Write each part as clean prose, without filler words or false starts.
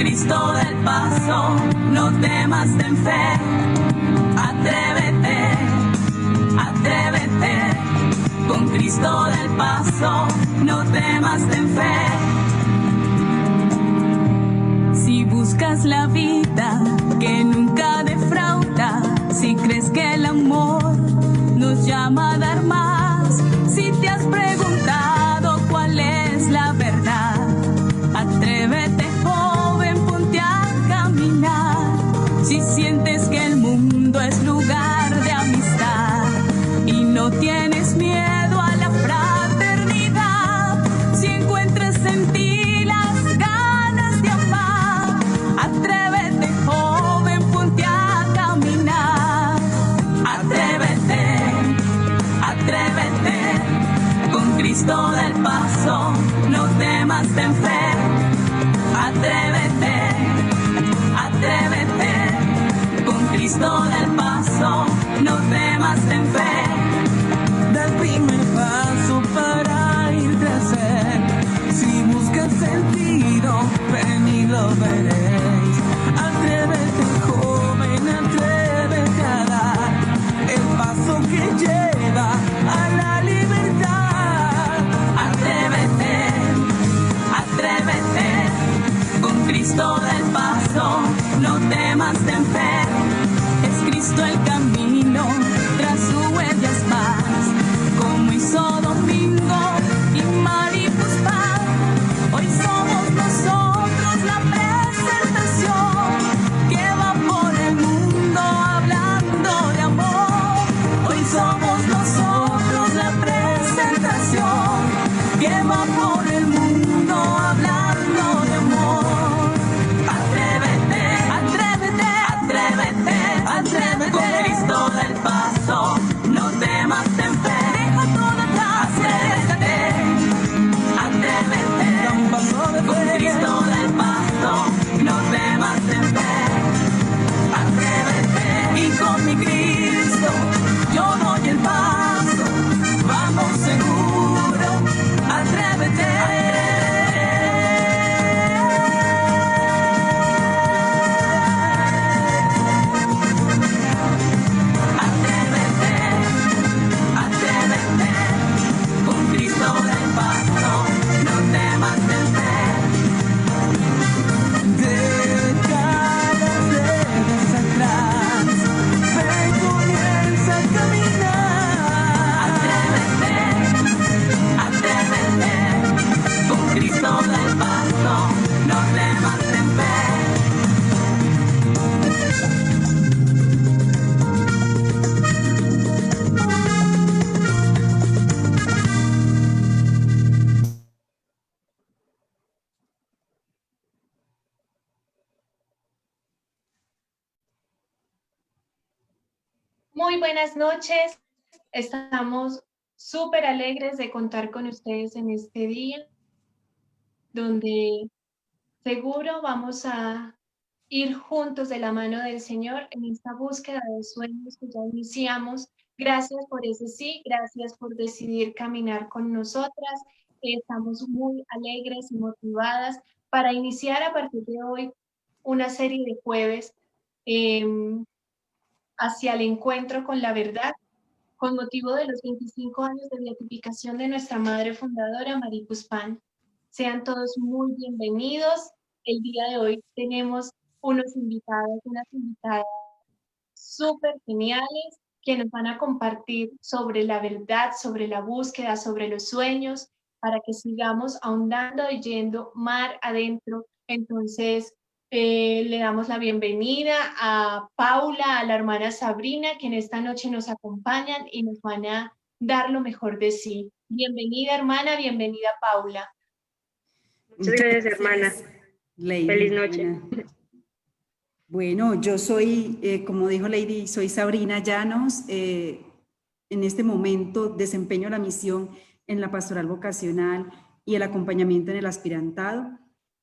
Cristo del paso, no temas, ten fe. Atrévete, atrévete. Con Cristo del paso, no temas, ten fe. Si buscas la vida que nunca defrauda, si crees que el amor nos llama a dar más, si te has preguntado cuál es la verdad, atrévete, joven, ponte a caminar. Si sientes que el mundo es lugar de amistad y no tienes miedo a la fraternidad, si encuentras en ti las ganas de amar, atrévete, joven, ponte a caminar. Atrévete, atrévete, con Cristo del paso, no temas, ten fe. Atrévete, atrévete, con Cristo del paso, no temas, ten fe. Da el primer paso para ir tras él. Si buscas sentido, ven y lo veréis. Atrévete, joven, atrévete a dar el paso que lleva a la libertad. Atrévete, atrévete, con Cristo del paso, no temas, ten fe. Es Cristo el camino, tras sus huellas vas, como hizo Domingo y Maripuzpan. Hoy somos nosotros la presentación que va por el mundo hablando de amor. Hoy somos nosotros la presentación que va por el mundo hablando de amor. Atrévete, atrévete, atrévete, atrévete, con Cristo del paso, no temas, ten fe. Deja todo atrás, atrévete, atrévete, Da un paso de con fe. Cristo del paso, no temas, ten fe. Atrévete, y con mi Cristo yo doy el paso, vamos seguro, atrévete. Atrévete, atrévete, con Cristo del paso, no temas, ten fe. Deja las redes atrás, ven, comienza a caminar. Atrévete, atrévete, con Cristo del paso, no temas, ten fe. Muy buenas noches, estamos súper alegres de contar con ustedes en este día, donde seguro vamos a ir juntos de la mano del Señor en esta búsqueda de sueños que ya iniciamos. Gracias por ese sí, gracias por decidir caminar con nosotras. Estamos muy alegres y motivadas para iniciar a partir de hoy una serie de jueves hacia el encuentro con la verdad, con motivo de los 25 años de beatificación de nuestra madre fundadora, Maripuzpan. Sean todos muy bienvenidos. El día de hoy tenemos unas invitadas súper geniales que nos van a compartir sobre la verdad, sobre la búsqueda, sobre los sueños, para que sigamos ahondando y yendo mar adentro. Entonces, le damos la bienvenida a Paula, a la hermana Sabrina, que en esta noche nos acompañan y nos van a dar lo mejor de sí. Bienvenida, hermana, bienvenida, Paula. Muchas gracias, hermana. Lady, Feliz noche. buena. Bueno, yo soy, como dijo Lady, soy Sabrina Llanos. En este momento desempeño la misión en la pastoral vocacional y el acompañamiento en el aspirantado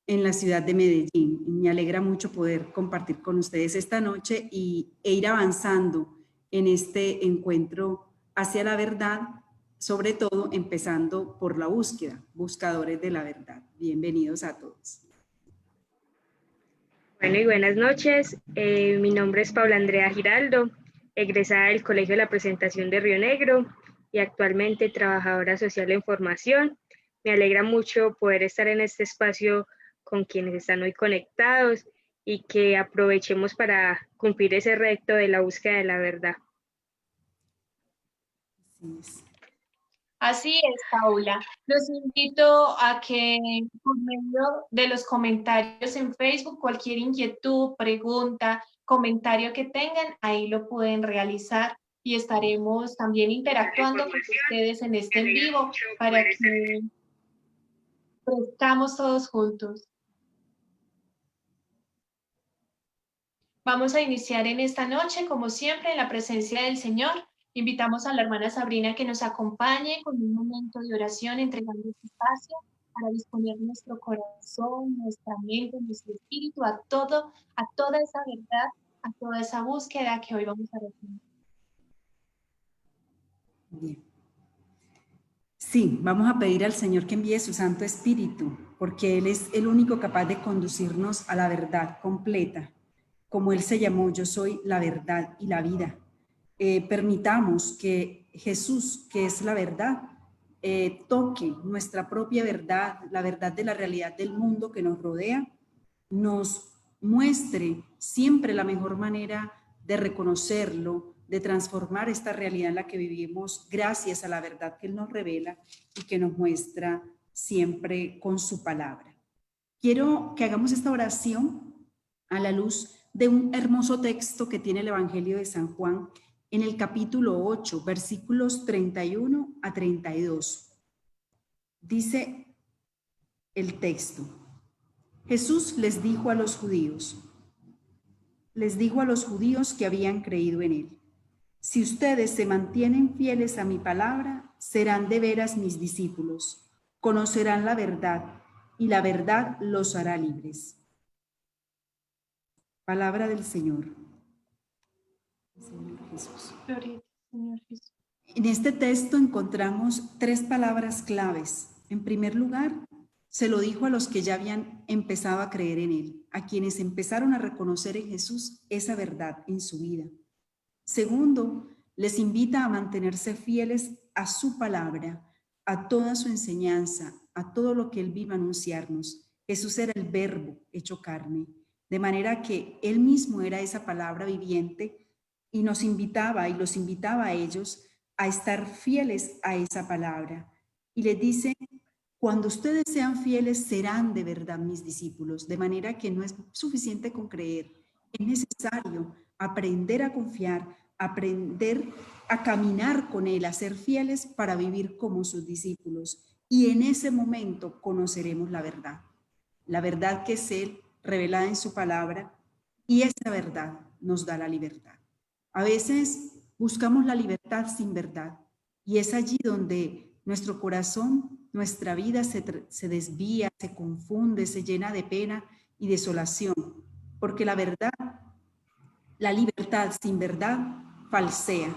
en la ciudad de Medellín. Me alegra mucho poder compartir con ustedes esta noche e ir avanzando en este encuentro hacia la verdad, sobre todo empezando por la búsqueda, buscadores de la verdad. Bienvenidos a todos. Bueno, y buenas noches. Mi nombre es Paula Andrea Giraldo, egresada del Colegio de la Presentación de Río Negro y actualmente trabajadora social en formación. Me alegra mucho poder estar en este espacio con quienes están hoy conectados y que aprovechemos para cumplir ese reto de la búsqueda de la verdad. Así es. Así es, Paula. Los invito a que por medio de los comentarios en Facebook, cualquier inquietud, pregunta, comentario que tengan, ahí lo pueden realizar y estaremos también interactuando con ustedes en este en vivo para que crezcamos todos juntos. Vamos a iniciar en esta noche, como siempre, en la presencia del Señor. Invitamos a la hermana Sabrina que nos acompañe con un momento de oración, entregando este espacio para disponer nuestro corazón, nuestra mente, nuestro espíritu a todo, a toda esa verdad, a toda esa búsqueda que hoy vamos a recibir. Bien. Sí, vamos a pedir al Señor que envíe su Santo Espíritu, porque Él es el único capaz de conducirnos a la verdad completa. Como Él se llamó, yo soy la verdad y la vida. Permitamos que Jesús, que es la verdad, toque nuestra propia verdad, la verdad de la realidad del mundo que nos rodea, nos muestre siempre la mejor manera de reconocerlo, de transformar esta realidad en la que vivimos gracias a la verdad que Él nos revela y que nos muestra siempre con su palabra. Quiero que hagamos esta oración a la luz de un hermoso texto que tiene el Evangelio de San Juan en el capítulo 8, versículos 31 a 32. Dice el texto: Jesús les dijo a los judíos que habían creído en Él: si ustedes se mantienen fieles a mi palabra, serán de veras mis discípulos, conocerán la verdad y la verdad los hará libres. Palabra del Señor. Señor Jesús. Gloria, Señor Jesús. En este texto encontramos tres palabras claves. En primer lugar, se lo dijo a los que ya habían empezado a creer en Él, a quienes empezaron a reconocer en Jesús esa verdad en su vida. Segundo, les invita a mantenerse fieles a su palabra, a toda su enseñanza, a todo lo que Él vino a anunciarnos. Jesús era el Verbo hecho carne, de manera que Él mismo era esa palabra viviente y nos invitaba y los invitaba a ellos a estar fieles a esa palabra. Y les dice: cuando ustedes sean fieles, serán de verdad mis discípulos, de manera que no es suficiente con creer, es necesario aprender a confiar, aprender a caminar con Él, a ser fieles para vivir como sus discípulos. Y en ese momento conoceremos la verdad que es Él, revelada en su palabra, y esa verdad nos da la libertad. A veces buscamos la libertad sin verdad, y es allí donde nuestro corazón, nuestra vida se desvía, se confunde, se llena de pena y desolación, porque la verdad, la libertad sin verdad falsea.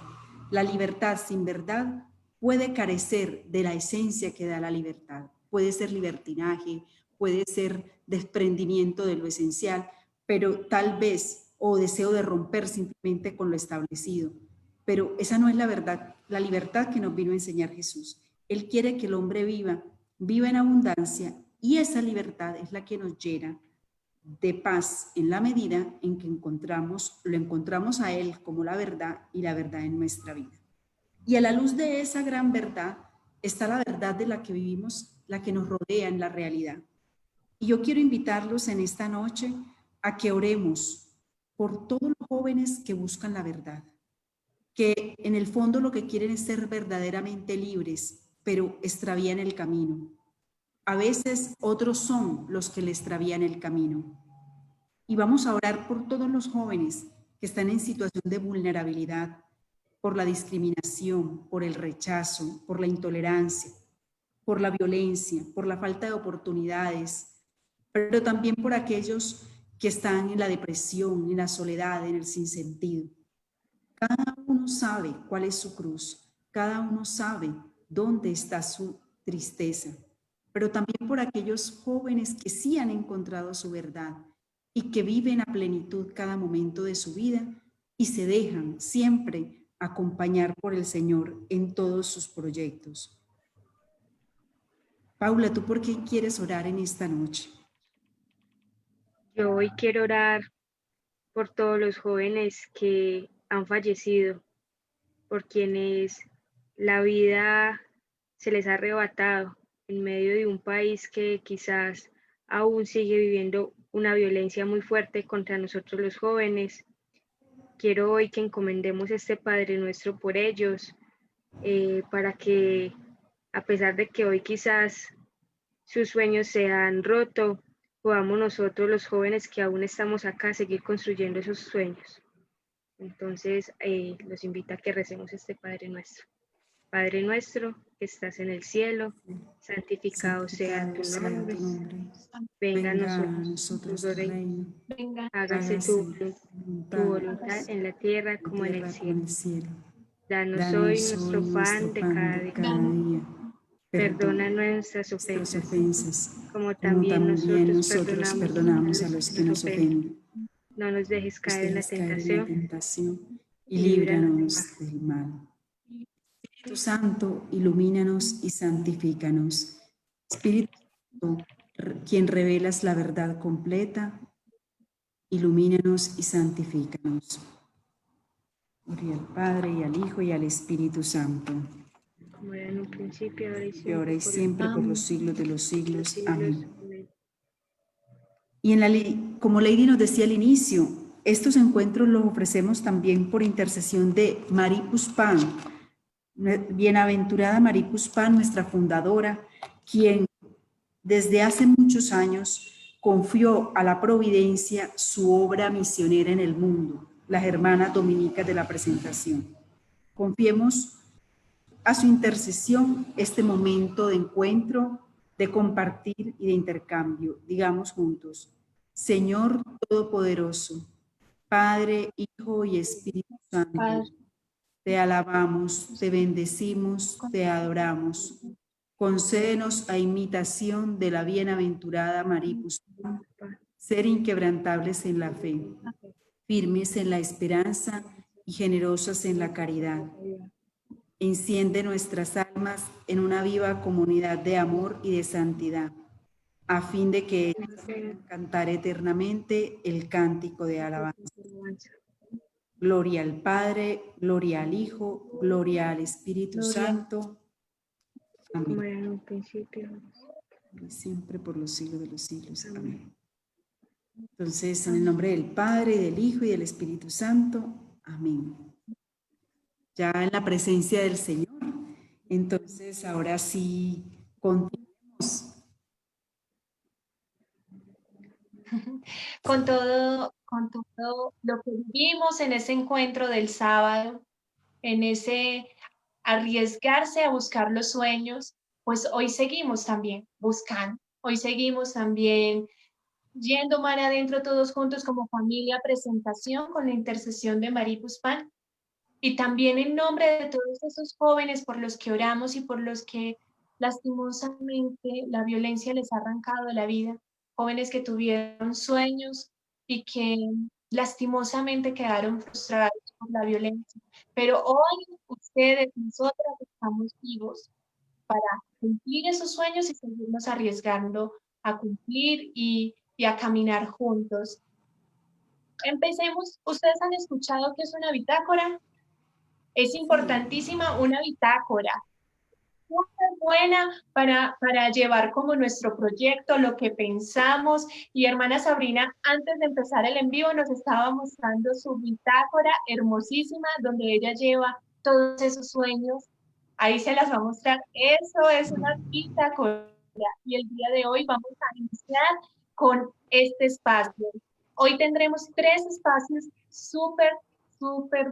La libertad sin verdad puede carecer de la esencia que da la libertad. Puede ser libertinaje, puede ser desprendimiento de lo esencial, pero tal vez, o deseo de romper simplemente con lo establecido. Pero esa no es la verdad, la libertad que nos vino a enseñar Jesús. Él quiere que el hombre viva en abundancia, y esa libertad es la que nos llena de paz en la medida en que lo encontramos a Él como la verdad y la verdad en nuestra vida. Y a la luz de esa gran verdad está la verdad de la que vivimos, la que nos rodea en la realidad. Y yo quiero invitarlos en esta noche a que oremos por todos los jóvenes que buscan la verdad, que en el fondo lo que quieren es ser verdaderamente libres, pero extravían el camino. A veces otros son los que le extravían el camino. Y vamos a orar por todos los jóvenes que están en situación de vulnerabilidad, por la discriminación, por el rechazo, por la intolerancia, por la violencia, por la falta de oportunidades, pero también por aquellos que están en la depresión, en la soledad, en el sinsentido. Cada uno sabe cuál es su cruz, cada uno sabe dónde está su tristeza, pero también por aquellos jóvenes que sí han encontrado su verdad y que viven a plenitud cada momento de su vida y se dejan siempre acompañar por el Señor en todos sus proyectos. Paula, ¿tú por qué quieres orar en esta noche? Yo hoy quiero orar por todos los jóvenes que han fallecido, por quienes la vida se les ha arrebatado en medio de un país que quizás aún sigue viviendo una violencia muy fuerte contra nosotros los jóvenes. Quiero hoy que encomendemos este Padre Nuestro por ellos, para que a pesar de que hoy quizás sus sueños se han roto, podamos nosotros los jóvenes que aún estamos acá seguir construyendo esos sueños. Entonces, los invito a que recemos este Padre Nuestro. Padre nuestro que estás en el cielo, santificado sea tu nombre. Venga a nosotros tu reino. Venga, Hágase tu voluntad en la tierra como en el cielo. Danos hoy nuestro pan de cada día. Perdona nuestras ofensas, como también nosotros perdonamos a los que nos ofenden. No nos dejes caer en la tentación y líbranos del mal. Espíritu Santo, ilumínanos y santifícanos. Espíritu Santo, quien revelas la verdad completa, ilumínanos y santifícanos. Gloria al Padre, y al Hijo, y al Espíritu Santo. Como era en un principio, ahora y siempre, por los siglos de los siglos. Amén. Amén. Y como Lady nos decía al inicio, estos encuentros los ofrecemos también por intercesión de Marie Puspan, bienaventurada Marie Puspan, nuestra fundadora, quien desde hace muchos años confió a la providencia su obra misionera en el mundo, las Hermanas Dominicas de la Presentación. Confiemos a su intercesión este momento de encuentro, de compartir y de intercambio. Digamos juntos: Señor Todopoderoso, Padre, Hijo y Espíritu Santo, Padre, te alabamos, te bendecimos, te adoramos. Concédenos a imitación de la bienaventurada Marie Puspan, ser inquebrantables en la fe, firmes en la esperanza y generosas en la caridad. Enciende nuestras almas en una viva comunidad de amor y de santidad, a fin de que cantar eternamente el cántico de alabanza. Gloria al Padre, gloria al Hijo, gloria al Espíritu Santo. Como Amén. era en un principio. Y siempre por los siglos de los siglos. Amén. Entonces, en el nombre del Padre, del Hijo y del Espíritu Santo. Amén. Ya en la presencia del Señor. Entonces, ahora sí, continuemos. con todo lo que vivimos en ese encuentro del sábado, en ese arriesgarse a buscar los sueños, pues hoy seguimos también buscando, hoy seguimos también yendo mar adentro todos juntos como familia Presentación con la intercesión de Marie Puspan. Y también en nombre de todos esos jóvenes por los que oramos y por los que lastimosamente la violencia les ha arrancado la vida, jóvenes que tuvieron sueños y que lastimosamente quedaron frustrados por la violencia. Pero hoy ustedes, nosotras, estamos vivos para cumplir esos sueños y seguirnos arriesgando a cumplir y a caminar juntos. Empecemos. ¿Ustedes han escuchado qué es una bitácora? Es importantísima una bitácora, muy buena para llevar como nuestro proyecto, lo que pensamos. Y hermana Sabrina, antes de empezar el en vivo, nos estaba mostrando su bitácora hermosísima, donde ella lleva todos esos sueños. Ahí se las va a mostrar. Eso es una bitácora. Y el día de hoy vamos a iniciar con este espacio. Hoy tendremos 3 espacios súper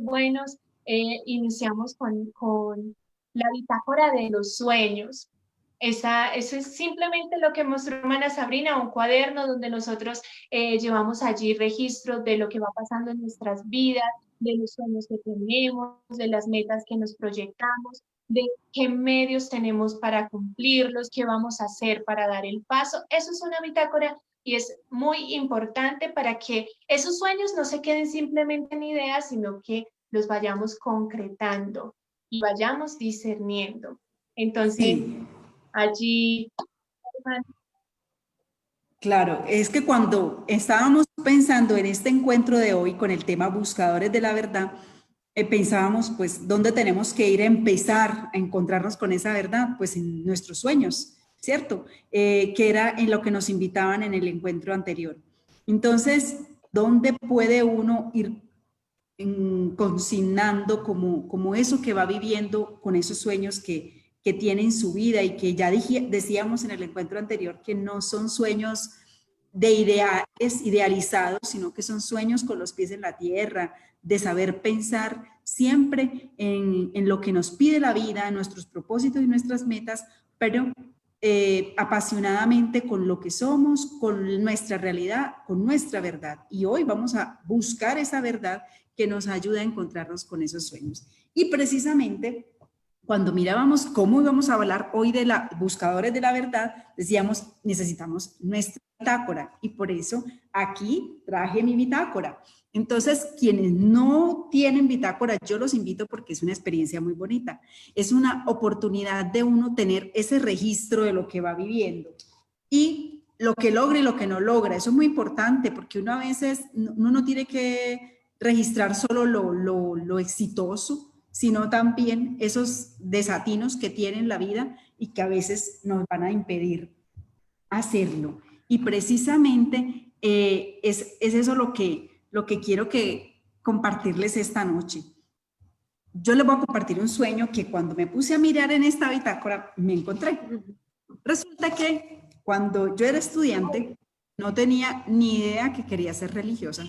buenos. Iniciamos con la bitácora de los sueños. Eso es simplemente lo que mostró hermana Sabrina, un cuaderno donde nosotros llevamos allí registros de lo que va pasando en nuestras vidas, de los sueños que tenemos, de las metas que nos proyectamos, de qué medios tenemos para cumplirlos, qué vamos a hacer para dar el paso. Eso es una bitácora y es muy importante para que esos sueños no se queden simplemente en ideas, sino que los vayamos concretando y vayamos discerniendo. Entonces, Sí, allí, claro, es que cuando estábamos pensando en este encuentro de hoy con el tema Buscadores de la Verdad, pensábamos, pues, ¿dónde tenemos que ir a empezar a encontrarnos con esa verdad? Pues en nuestros sueños, ¿cierto? Que era en lo que nos invitaban en el encuentro anterior. Entonces, ¿dónde puede uno ir consignando como eso que va viviendo con esos sueños que tiene en su vida y que ya decíamos en el encuentro anterior que no son sueños de ideales, idealizados, sino que son sueños con los pies en la tierra, de saber pensar siempre en lo que nos pide la vida, en nuestros propósitos y nuestras metas, pero apasionadamente con lo que somos, con nuestra realidad, con nuestra verdad. Y hoy vamos a buscar esa verdad que nos ayuda a encontrarnos con esos sueños. Y precisamente cuando mirábamos cómo íbamos a hablar hoy de la buscadores de la verdad, decíamos, necesitamos nuestra bitácora. Y por eso aquí traje mi bitácora. Entonces, quienes no tienen bitácora, yo los invito porque es una experiencia muy bonita. Es una oportunidad de uno tener ese registro de lo que va viviendo y lo que logra y lo que no logra. Eso es muy importante porque uno a veces, uno no tiene que registrar solo lo exitoso, sino también esos desatinos que tiene en la vida y que a veces nos van a impedir hacerlo. Y precisamente es eso lo que quiero compartirles esta noche. Yo les voy a compartir un sueño que cuando me puse a mirar en esta bitácora me encontré. Resulta que cuando yo era estudiante no tenía ni idea que quería ser religiosa.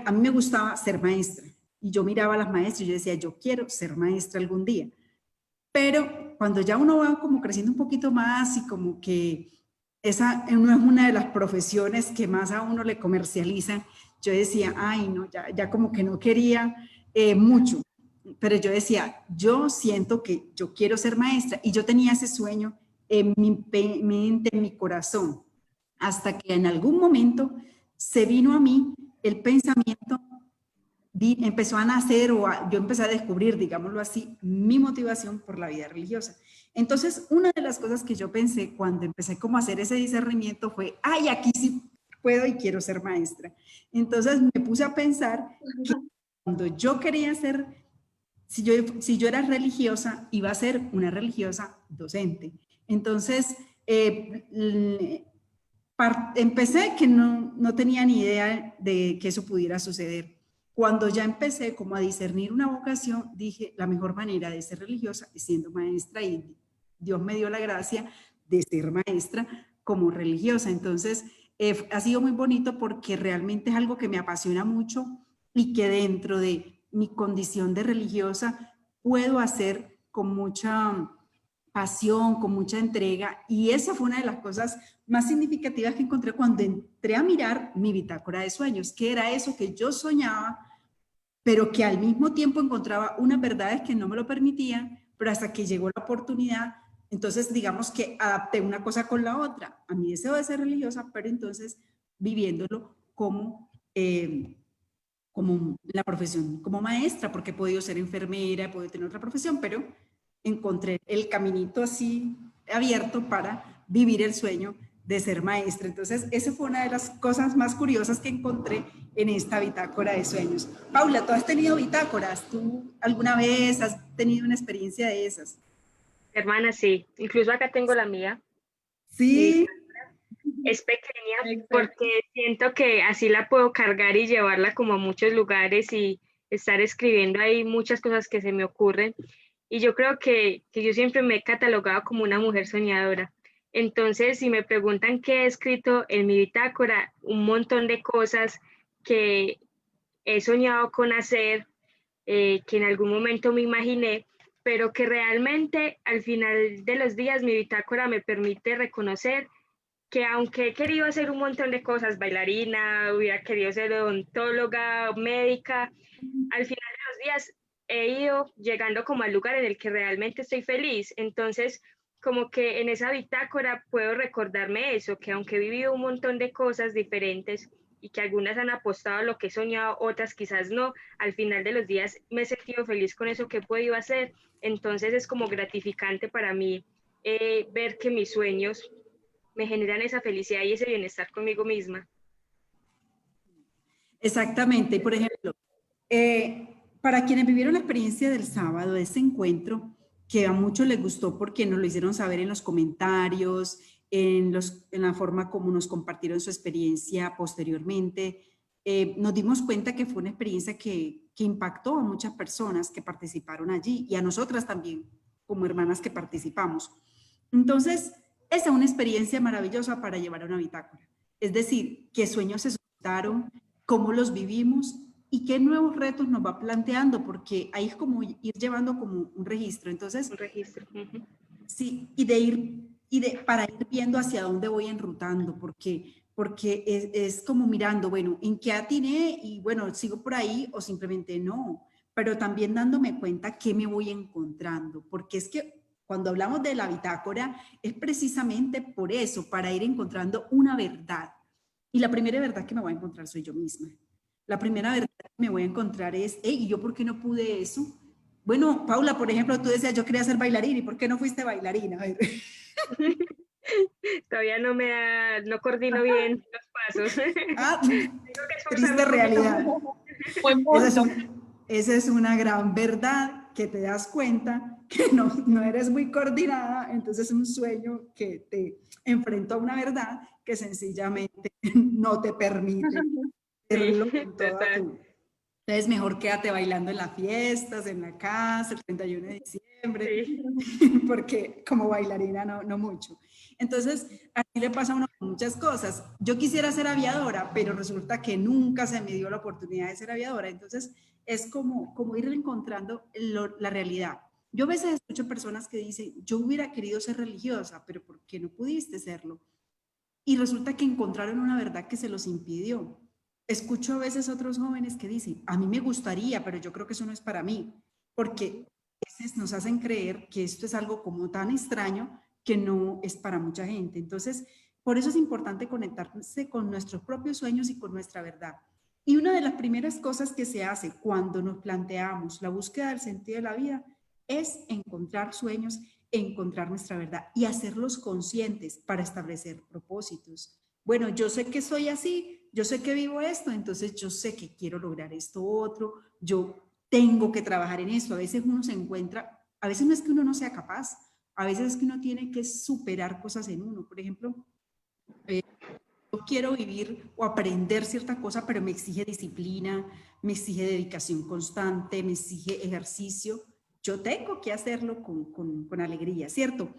A mí me gustaba ser maestra y yo miraba a las maestras y yo decía, yo quiero ser maestra algún día. Pero cuando ya uno va como creciendo un poquito más y como que esa no es una de las profesiones que más a uno le comercializan, yo decía, ay, no, ya como que no quería mucho. Pero yo decía, yo siento que yo quiero ser maestra y yo tenía ese sueño en mi mente, en mi corazón, hasta que en algún momento se vino a mí el pensamiento, empezó a nacer yo empecé a descubrir, digámoslo así, mi motivación por la vida religiosa. Entonces, una de las cosas que yo pensé cuando empecé como a hacer ese discernimiento fue, ay, aquí sí puedo y quiero ser maestra. Entonces me puse a pensar que cuando yo quería ser, si yo era religiosa, iba a ser una religiosa docente. Entonces, empecé que no tenía ni idea de que eso pudiera suceder. Cuando ya empecé como a discernir una vocación, dije, la mejor manera de ser religiosa es siendo maestra y Dios me dio la gracia de ser maestra como religiosa. Entonces, ha sido muy bonito porque realmente es algo que me apasiona mucho y que dentro de mi condición de religiosa puedo hacer con mucha pasión, con mucha entrega. Y esa fue una de las cosas más significativas que encontré cuando entré a mirar mi bitácora de sueños, que era eso que yo soñaba, pero que al mismo tiempo encontraba unas verdades que no me lo permitían, pero hasta que llegó la oportunidad, entonces digamos que adapté una cosa con la otra, a mi deseo de ser religiosa, pero entonces viviéndolo como la profesión, como maestra, porque he podido ser enfermera, he podido tener otra profesión, pero encontré el caminito así abierto para vivir el sueño de ser maestra. Entonces, esa fue una de las cosas más curiosas que encontré en esta bitácora de sueños. Paula, ¿tú has tenido bitácoras? ¿Tú alguna vez has tenido una experiencia de esas? Hermana, sí, incluso acá tengo la mía. Mi Sí, es pequeña exacto. porque siento que así la puedo cargar y llevarla como a muchos lugares y estar escribiendo ahí muchas cosas que se me ocurren. Y yo creo que yo siempre me he catalogado como una mujer soñadora. Entonces, si me preguntan qué he escrito en mi bitácora, un montón de cosas que he soñado con hacer, que en algún momento me imaginé, pero que realmente al final de los días mi bitácora me permite reconocer que aunque he querido hacer un montón de cosas, bailarina, hubiera querido ser odontóloga, médica, al final de los días he ido llegando como al lugar en el que realmente estoy feliz. Entonces, como que en esa bitácora puedo recordarme eso, que aunque he vivido un montón de cosas diferentes y que algunas han apostado a lo que he soñado, otras quizás no, al final de los días me he sentido feliz con eso que he podido hacer, entonces es como gratificante para mí ver que mis sueños me generan esa felicidad y ese bienestar conmigo misma. Exactamente. Y por ejemplo, para quienes vivieron la experiencia del sábado, de ese encuentro, que a muchos les gustó porque nos lo hicieron saber en los comentarios, en la forma como nos compartieron su experiencia posteriormente, nos dimos cuenta que fue una experiencia que impactó a muchas personas que participaron allí y a nosotras también, como hermanas que participamos. Entonces, esa es una experiencia maravillosa para llevar a una bitácora. Es decir, qué sueños se suscitaron, cómo los vivimos y qué nuevos retos nos va planteando, porque ahí es como ir llevando como un registro. Entonces, Un registro. sí, para ir viendo hacia dónde voy enrutando, porque es como mirando, bueno, en qué atiné y bueno, sigo por ahí o simplemente no, pero también dándome cuenta qué me voy encontrando, porque es que cuando hablamos de la bitácora es precisamente por eso, para ir encontrando una verdad. Y la primera verdad que me voy a encontrar soy yo misma. La primera verdad que me voy a encontrar es, hey, ¿y yo por qué no pude eso? Bueno, Paula, por ejemplo, tú decías, yo quería ser bailarina, ¿y por qué no fuiste bailarina? A ver. Todavía no coordino bien los pasos. Ah, Tengo que esforzarme triste un poquito realidad. más. Buen Esa punto. esa es una gran verdad que te das cuenta que no eres muy coordinada, entonces es un sueño que te enfrentó a una verdad que sencillamente no te permite Sí, hacerlo con toda total. tu... Entonces mejor quédate bailando en las fiestas, en la casa, el 31 de diciembre, Sí. porque como bailarina no mucho. Entonces, así le pasa a uno con muchas cosas. Yo quisiera ser aviadora, pero resulta que nunca se me dio la oportunidad de ser aviadora. Entonces, es como ir encontrando la realidad. Yo a veces escucho personas que dicen, yo hubiera querido ser religiosa, pero ¿por qué no pudiste serlo? Y resulta que encontraron una verdad que se los impidió. Escucho a veces otros jóvenes que dicen, a mí me gustaría, pero yo creo que eso no es para mí, porque a veces nos hacen creer que esto es algo como tan extraño que no es para mucha gente. Entonces, por eso es importante conectarse con nuestros propios sueños y con nuestra verdad. Y una de las primeras cosas que se hace cuando nos planteamos la búsqueda del sentido de la vida es encontrar sueños, encontrar nuestra verdad y hacerlos conscientes para establecer propósitos. Bueno, yo sé que soy así, yo sé que vivo esto, entonces yo sé que quiero lograr esto otro, yo tengo que trabajar en eso. A veces uno se encuentra, a veces no es que uno no sea capaz, a veces es que uno tiene que superar cosas en uno. Por ejemplo, yo quiero vivir o aprender cierta cosa, pero me exige disciplina, me exige dedicación constante, me exige ejercicio. Yo tengo que hacerlo con alegría, ¿cierto?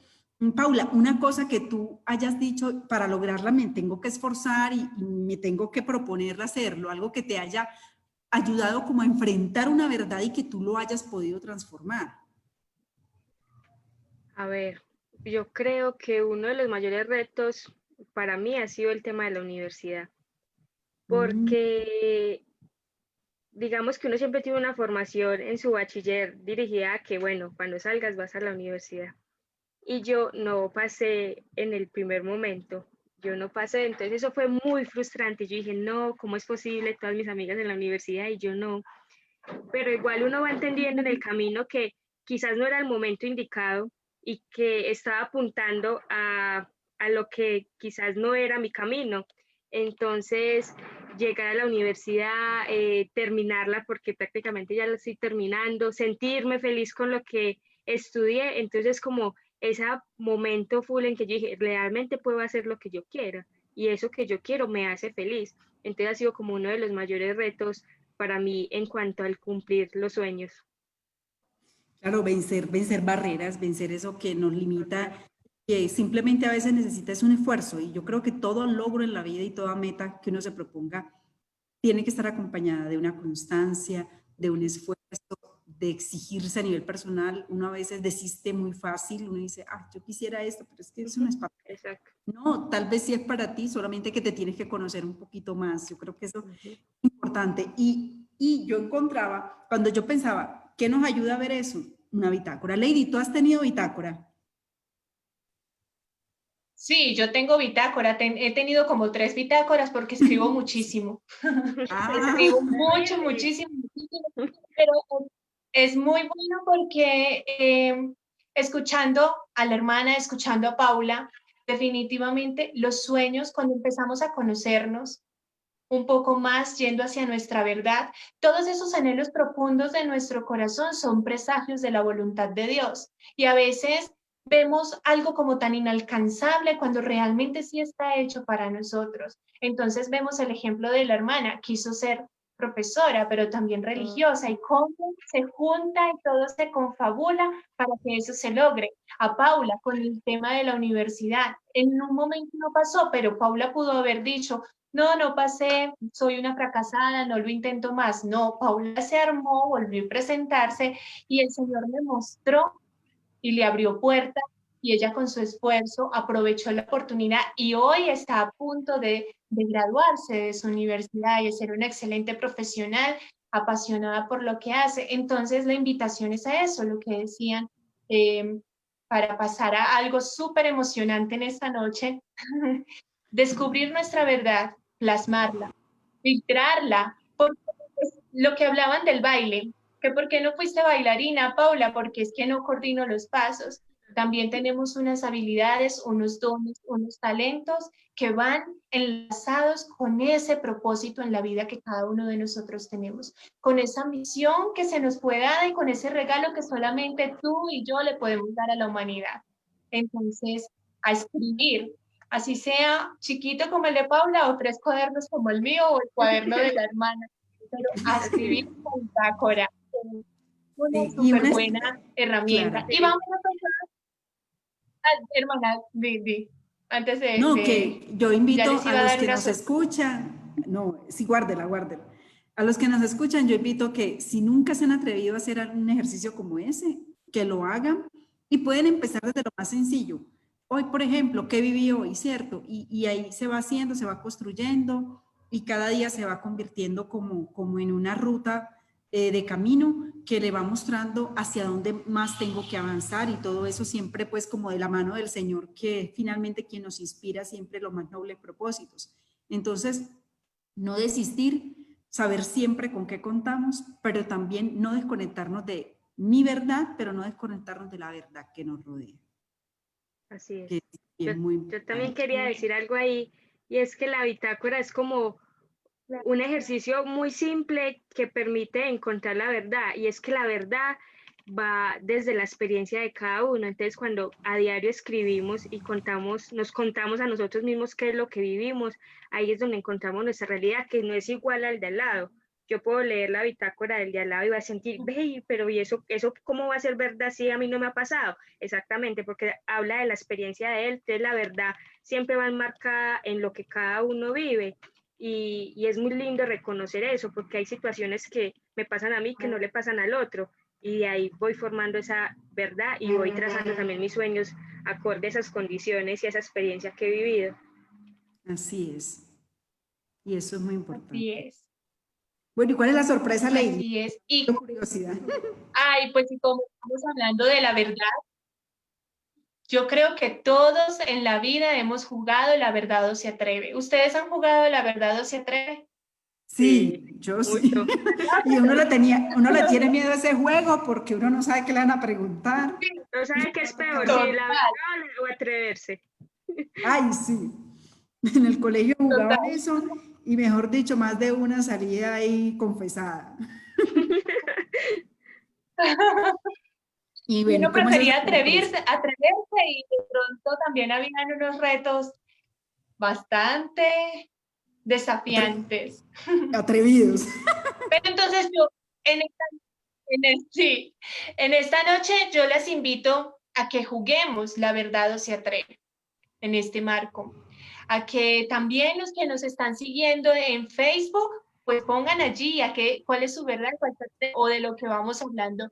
Paula, una cosa que tú hayas dicho, para lograrla me tengo que esforzar y me tengo que proponer hacerlo, algo que te haya ayudado como a enfrentar una verdad y que tú lo hayas podido transformar. A ver, yo creo que uno de los mayores retos para mí ha sido el tema de la universidad, Mm, porque digamos que uno siempre tiene una formación en su bachiller dirigida a que, bueno, cuando salgas vas a la universidad. Y yo no pasé en el primer momento, yo no pasé, entonces eso fue muy frustrante. Yo dije, no, ¿cómo es posible? Todas mis amigas en la universidad y yo no. Pero igual uno va entendiendo en el camino que quizás no era el momento indicado y que estaba apuntando a lo que quizás no era mi camino. Entonces, llegar a la universidad, terminarla porque prácticamente ya la estoy terminando, sentirme feliz con lo que estudié, entonces como ese momento full en que yo dije, realmente puedo hacer lo que yo quiera y eso que yo quiero me hace feliz. Entonces ha sido como uno de los mayores retos para mí en cuanto al cumplir los sueños. claro, vencer barreras, vencer eso que nos limita, Total. que simplemente a veces necesita es un esfuerzo. Y yo creo que todo logro en la vida y toda meta que uno se proponga tiene que estar acompañada de una constancia, de un esfuerzo, de exigirse a nivel personal. Uno a veces desiste muy fácil, uno dice, ah, yo quisiera esto, pero es que eso no es para mí. Exacto. No, tal vez sí es para ti, solamente que te tienes que conocer un poquito más. Yo creo que eso Ujú. es importante. Y yo encontraba, cuando yo pensaba, ¿qué nos ayuda a ver eso? Una bitácora. Lady, ¿tú has tenido bitácora? Sí, yo tengo bitácora, he tenido como 3 bitácoras porque escribo muchísimo. Escribo mucho, muchísimo, muchísimo, pero es muy bueno porque escuchando a la hermana, escuchando a Paula, definitivamente los sueños, cuando empezamos a conocernos un poco más, yendo hacia nuestra verdad, todos esos anhelos profundos de nuestro corazón son presagios de la voluntad de Dios. Y a veces vemos algo como tan inalcanzable cuando realmente sí está hecho para nosotros. Entonces vemos el ejemplo de la hermana, quiso ser profesora, pero también religiosa, y cómo se junta y todo se confabula para que eso se logre. A Paula con el tema de la universidad, en un momento no pasó, pero Paula pudo haber dicho, no, no pasé, soy una fracasada, no lo intento más. No, Paula se armó, volvió a presentarse y el Señor me mostró y le abrió puertas y ella con su esfuerzo aprovechó la oportunidad y hoy está a punto de graduarse de su universidad y de ser una excelente profesional, apasionada por lo que hace. Entonces la invitación es a eso, lo que decían, para pasar a algo súper emocionante en esta noche, descubrir nuestra verdad, plasmarla, filtrarla, porque es lo que hablaban del baile, que por qué no fuiste bailarina, Paula, porque es que no coordino los pasos. También tenemos unas habilidades, unos dones, unos talentos que van enlazados con ese propósito en la vida que cada uno de nosotros tenemos, con esa misión que se nos fue dada y con ese regalo que solamente tú y yo le podemos dar a la humanidad. Entonces, a escribir, así sea chiquito como el de Paula o 3 cuadernos como el mío o el cuaderno de la hermana, pero a escribir con bitácora, una Sí, y súper una, buena herramienta. claro. Y vamos a pasar, hermana, antes No, que yo ya invito les a iba a los dar que una nos escuchan, no, sí, guárdela, guárdela. A los que nos escuchan, yo invito que si nunca se han atrevido a hacer un ejercicio como ese, que lo hagan y pueden empezar desde lo más sencillo. Hoy, por ejemplo, ¿qué viví hoy? ¿Cierto? Y ahí se va haciendo, se va construyendo y cada día se va convirtiendo como en una ruta de camino que le va mostrando hacia dónde más tengo que avanzar y todo eso siempre pues como de la mano del Señor, que finalmente quien nos inspira siempre los más nobles propósitos. Entonces, no desistir, saber siempre con qué contamos, pero también no desconectarnos de mi verdad, pero no desconectarnos de la verdad que nos rodea. Así Que es. es muy Yo también importante. quería decir algo ahí, y es que la bitácora es como un ejercicio muy simple que permite encontrar la verdad, y es que la verdad va desde la experiencia de cada uno. Entonces, cuando a diario escribimos y nos contamos a nosotros mismos qué es lo que vivimos, ahí es donde encontramos nuestra realidad, que no es igual al de al lado. Yo puedo leer la bitácora del de al lado y va a sentir, ve, pero ¿y eso cómo va a ser verdad si a mí no me ha pasado? Exactamente, porque habla de la experiencia de él. Entonces, la verdad siempre va enmarcada en lo que cada uno vive. Y es muy lindo reconocer eso, porque hay situaciones que me pasan a mí que no le pasan al otro, y de ahí voy formando esa verdad y voy trazando también mis sueños acorde a esas condiciones y a esa experiencia que he vivido. Así es. Y eso es muy importante. Así es, Bueno, ¿y cuál es la sorpresa, Lady? así es. Y, Tengo curiosidad. ay, pues y como estamos hablando de la verdad, yo creo que todos en la vida hemos jugado La verdad o se atreve. ¿Ustedes han jugado La verdad o se atreve? Sí, yo sí. Mucho. Y uno le tiene miedo a ese juego porque uno no sabe qué le van a preguntar. No sabe qué es peor, Total, si la verdad o atreverse. Ay, sí. En el colegio jugaban total. eso y mejor dicho, más de una salía ahí confesada. Y Y bueno, uno ¿cómo es esa prefería sorpresa? atreverse y de pronto también habían unos retos bastante desafiantes. Atrevidos. Pero entonces yo, sí, en esta noche yo les invito a que juguemos La verdad o se atreve en este marco. A que también los que nos están siguiendo en Facebook, pues pongan allí cuál es su verdad o de lo que vamos hablando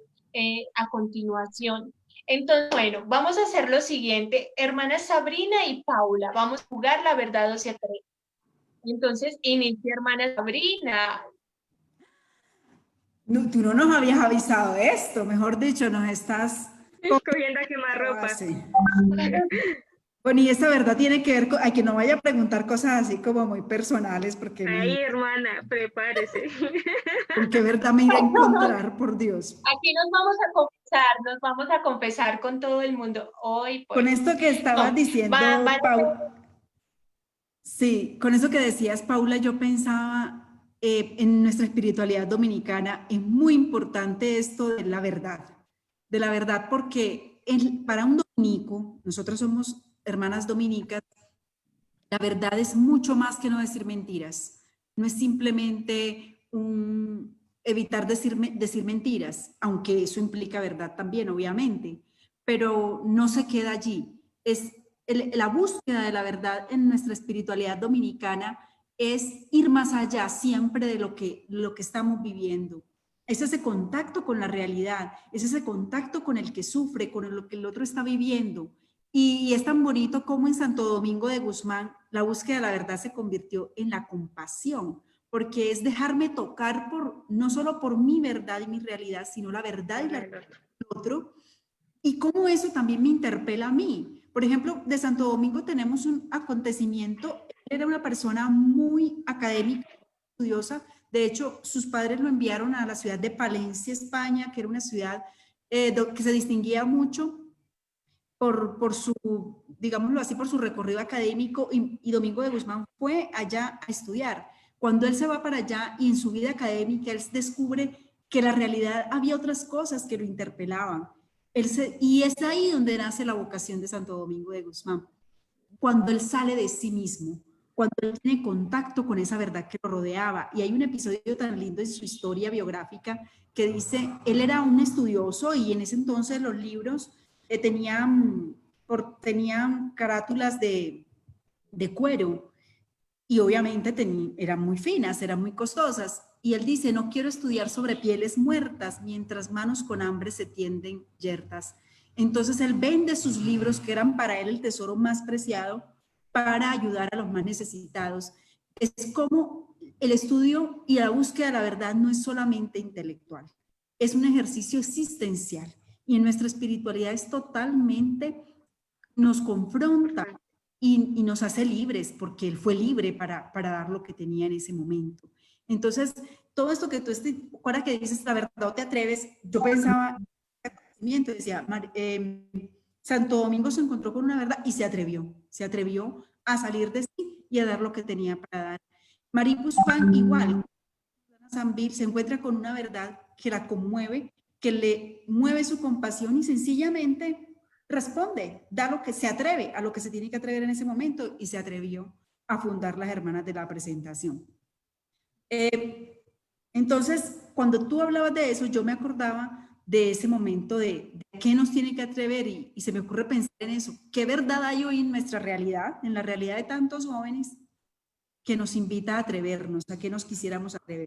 a continuación. Entonces, bueno, vamos a hacer lo siguiente. Hermanas Sabrina y Paula, vamos a jugar La verdad o se atreve. Entonces, inicia hermana Sabrina. No, tú no nos habías avisado de esto, mejor dicho, nos estás Cogiendo a quemar ropa. base. Bueno, y esta verdad tiene que ver con, ay, que no vaya a preguntar cosas así como muy personales, porque Ay, hermana, prepárese. ¿con qué verdad me iré a encontrar, por Dios? Aquí nos vamos a confesar con todo el mundo hoy, Con pues. esto que estabas No, van diciendo, a ser Pau, sí, con eso que decías, Paula, yo pensaba en nuestra espiritualidad dominicana, es muy importante esto de la verdad, porque para un dominico, nosotros somos hermanas dominicas, la verdad es mucho más que no decir mentiras. No es simplemente evitar decir mentiras, aunque eso implica verdad también, obviamente, pero no se queda allí. Es la búsqueda de la verdad en nuestra espiritualidad dominicana es ir más allá siempre de lo que estamos viviendo. Es ese contacto con la realidad, es ese contacto con el que sufre, con lo que el otro está viviendo. Y es tan bonito como en Santo Domingo de Guzmán la búsqueda de la verdad se convirtió en la compasión, porque es dejarme tocar no solo por mi verdad y mi realidad, sino la verdad y la realidad del otro. Y cómo eso también me interpela a mí. Por ejemplo, de Santo Domingo tenemos un acontecimiento. Él era una persona muy académica, estudiosa. De hecho, sus padres lo enviaron a la ciudad de Palencia, España, que era una ciudad que se distinguía mucho por su, digámoslo así, por su recorrido académico y Domingo de Guzmán fue allá a estudiar. Cuando él se va para allá y en su vida académica él descubre que la realidad había otras cosas que lo interpelaban. Y es ahí donde nace la vocación de Santo Domingo de Guzmán, cuando él sale de sí mismo, cuando él tiene contacto con esa verdad que lo rodeaba. Y hay un episodio tan lindo en su historia biográfica que dice, él era un estudioso y en ese entonces los libros tenían carátulas de cuero y obviamente eran muy finas, eran muy costosas. Y él dice, no quiero estudiar sobre pieles muertas mientras manos con hambre se tienden yertas. Entonces él vende sus libros, que eran para él el tesoro más preciado, para ayudar a los más necesitados. Es como el estudio y la búsqueda de la verdad no es solamente intelectual, es un ejercicio existencial. Y en nuestra espiritualidad es totalmente, nos confronta y nos hace libres, porque él fue libre para dar lo que tenía en ese momento. Entonces, todo esto que tú, ahora que dices la verdad, te atreves, yo pensaba, decía, Santo Domingo se encontró con una verdad y se atrevió a salir de sí y a dar lo que tenía para dar. Maricus Pan igual, Sambil se encuentra con una verdad que la conmueve, que le mueve su compasión y sencillamente responde, da lo que se atreve, a lo que se tiene que atrever en ese momento y se atrevió a fundar las Hermanas de la Presentación. Entonces, cuando tú hablabas de eso, yo me acordaba de ese momento de qué nos tiene que atrever y se me ocurre pensar en eso. ¿Qué verdad hay hoy en nuestra realidad, en la realidad de tantos jóvenes que nos invita a atrevernos, a que nos quisiéramos atrever?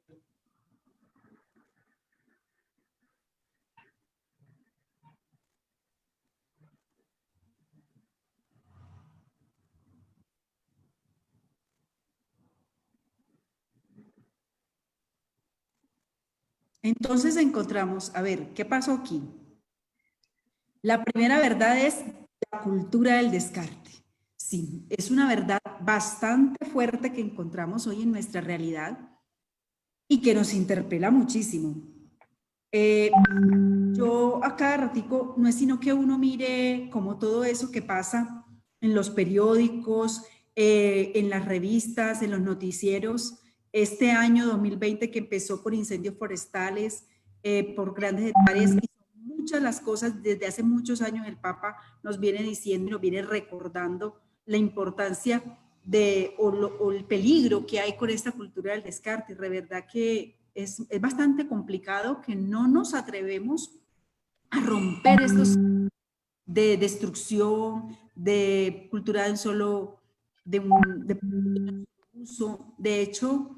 Entonces encontramos, a ver, ¿qué pasó aquí? La primera verdad es la cultura del descarte. Sí, es una verdad bastante fuerte que encontramos hoy en nuestra realidad y que nos interpela muchísimo. Yo a cada ratico no es sino que uno mire como todo eso que pasa en los periódicos, en las revistas, en los noticieros. Este año 2020 que empezó por incendios forestales, por grandes hectáreas, y son muchas las cosas, desde hace muchos años el Papa nos viene diciendo, nos viene recordando la importancia o el peligro que hay con esta cultura del descarte. De verdad que es bastante complicado que no nos atrevemos a romper estos de destrucción, de cultura de solo de uso. De hecho,